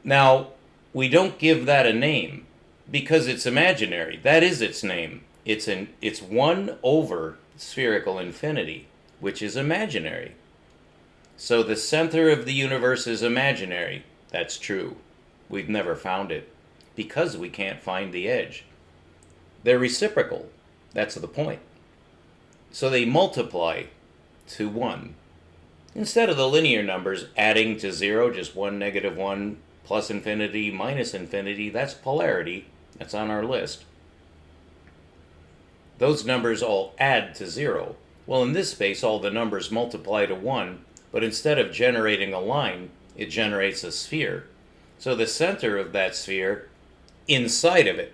Now, we don't give that a name because it's imaginary. That is its name. It's 1 over spherical infinity, which is imaginary. So the center of the universe is imaginary. That's true. We've never found it because we can't find the edge. They're reciprocal. That's the point. So they multiply to 1. Instead of the linear numbers adding to 0, just 1, -1, plus infinity, minus infinity, that's polarity. That's on our list. Those numbers all add to 0. Well, in this space, all the numbers multiply to 1, but instead of generating a line, it generates a sphere. So the center of that sphere, inside of it,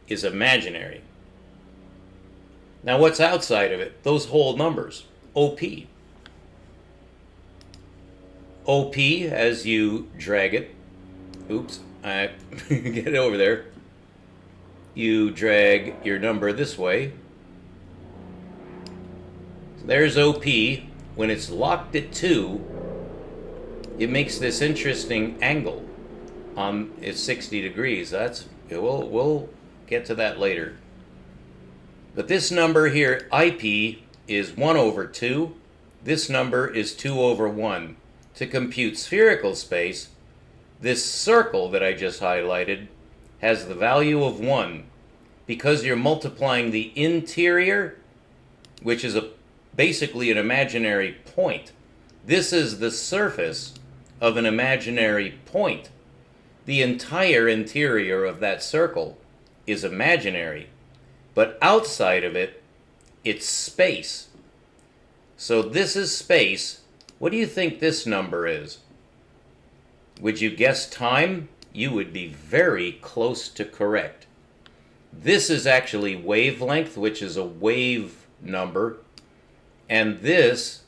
is imaginary. Now what's outside of it? Those whole numbers, OP. OP, as you drag it, oops, I get it over there. You drag your number this way. There's OP. When it's locked at 2, it makes this interesting angle. It's 60 degrees. We'll get to that later. But this number here, IP, is 1 over 2. This number is 2 over 1. To compute spherical space, this circle that I just highlighted has the value of 1 because you're multiplying the interior, which is basically an imaginary point. This is the surface of an imaginary point. The entire interior of that circle is imaginary, but outside of it, it's space. So this is space. What do you think this number is? Would you guess time? You would be very close to correct. This is actually wavelength, which is a wave number, and this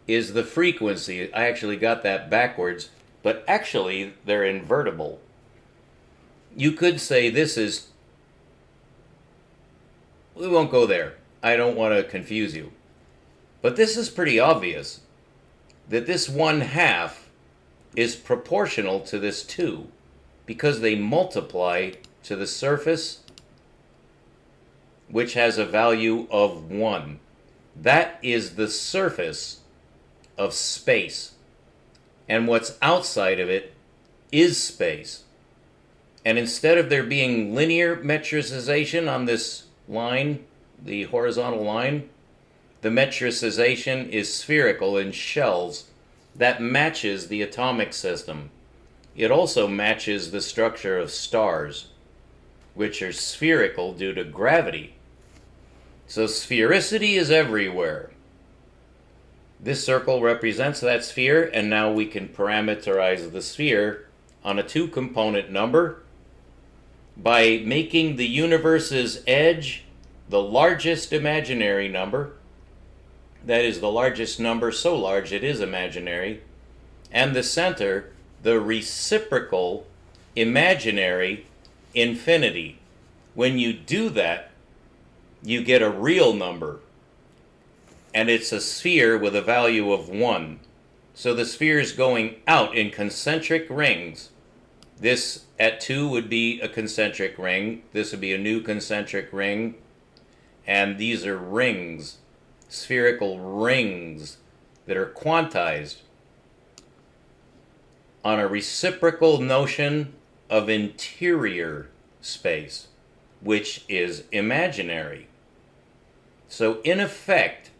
is the frequency. I actually got that backwards, but actually they're invertible. You could say this is, we won't go there. I don't want to confuse you. But this is pretty obvious, that this 1/2 is proportional to this 2, because they multiply to the surface, which has a value of 1. That is the surface of space. And what's outside of it is space. And instead of there being linear metricization on this line, the horizontal line, the metricization is spherical in shells. That matches the atomic system. It also matches the structure of stars, which are spherical due to gravity. So sphericity is everywhere. This circle represents that sphere, and now we can parameterize the sphere on a 2-component number by making the universe's edge the largest imaginary number. That is the largest number, so large it is imaginary, and the center, the reciprocal imaginary infinity. When you do that, you get a real number, and it's a sphere with a value of 1. So the sphere is going out in concentric rings. This at 2 would be a concentric ring. This would be a new concentric ring. And these are rings, spherical rings that are quantized on a reciprocal notion of interior space, which is imaginary. So in effect,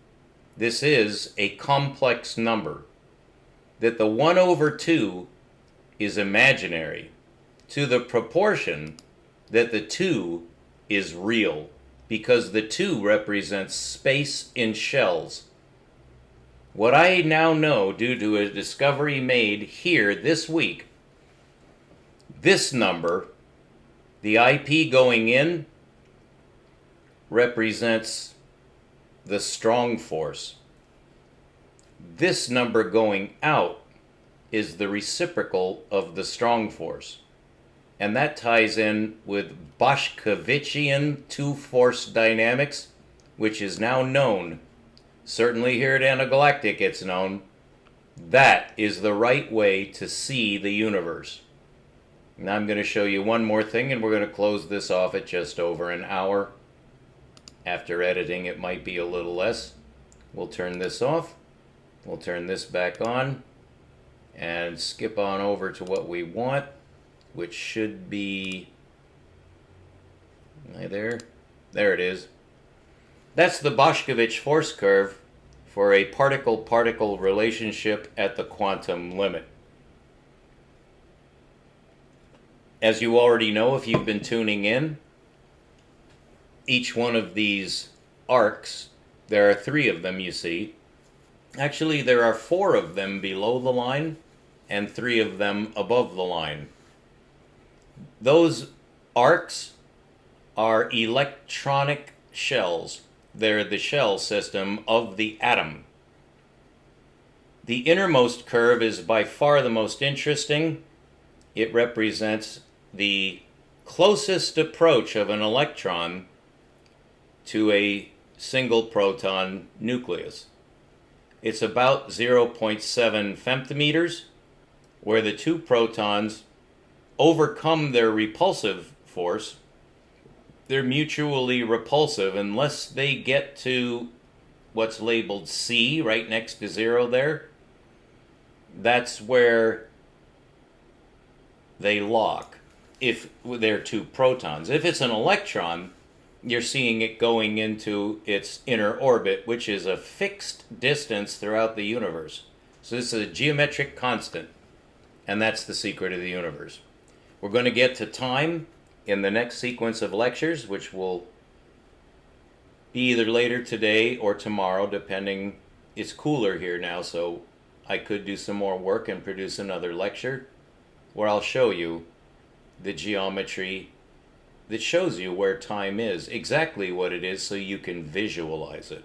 this is a complex number, that the 1 over 2 is imaginary, to the proportion that the 2 is real, because the 2 represents space in shells. What I now know, due to a discovery made here this week, this number, the IP going in, represents the strong force. This number going out is the reciprocal of the strong force. And that ties in with Boshkovichian two-force dynamics, which is now known. Certainly here at Anagalactic it's known. That is the right way to see the universe. Now I'm going to show you one more thing, and we're going to close this off at just over an hour. After editing, it might be a little less. We'll turn this off. We'll turn this back on and skip on over to what we want, which should be there. There it is. That's the Boshkovich force curve for a particle-particle relationship at the quantum limit. As you already know, if you've been tuning in, each one of these arcs, there are 3 of them, you see. Actually, there are 4 of them below the line and 3 of them above the line. Those arcs are electronic shells. They're the shell system of the atom. The innermost curve is by far the most interesting. It represents the closest approach of an electron to a single proton nucleus. It's about 0.7 femtometers, where the 2 protons overcome their repulsive force. They're mutually repulsive unless they get to what's labeled C, right next to 0 there. That's where they lock, if they're 2 protons. If it's an electron, you're seeing it going into its inner orbit, which is a fixed distance throughout the universe. So this is a geometric constant, and that's the secret of the universe. We're going to get to time in the next sequence of lectures, which will be either later today or tomorrow, depending. It's cooler here now, so I could do some more work and produce another lecture where I'll show you the geometry that shows you where time is, exactly what it is, so you can visualize it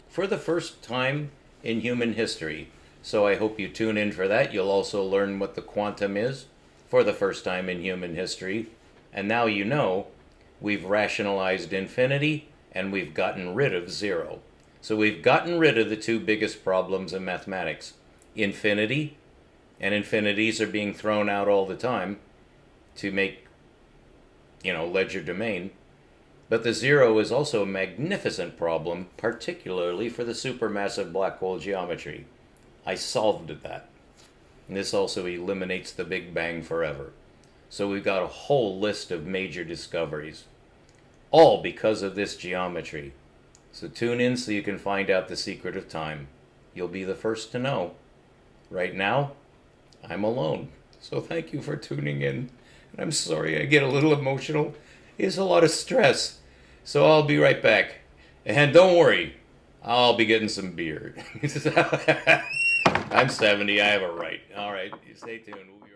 for the first time in human history. So I hope you tune in for that. You'll also learn what the quantum is for the first time in human history. And now you know we've rationalized infinity and we've gotten rid of 0. So we've gotten rid of the 2 biggest problems in mathematics. Infinity, and infinities are being thrown out all the time to make, legerdemain. But the 0 is also a magnificent problem, particularly for the supermassive black hole geometry. I solved that. And this also eliminates the Big Bang forever. So we've got a whole list of major discoveries, all because of this geometry. So tune in so you can find out the secret of time. You'll be the first to know. Right now, I'm alone. So thank you for tuning in. And I'm sorry I get a little emotional. It's a lot of stress. So I'll be right back. And don't worry, I'll be getting some beer. I'm 70, I have a right. All right, stay tuned. We'll be right back.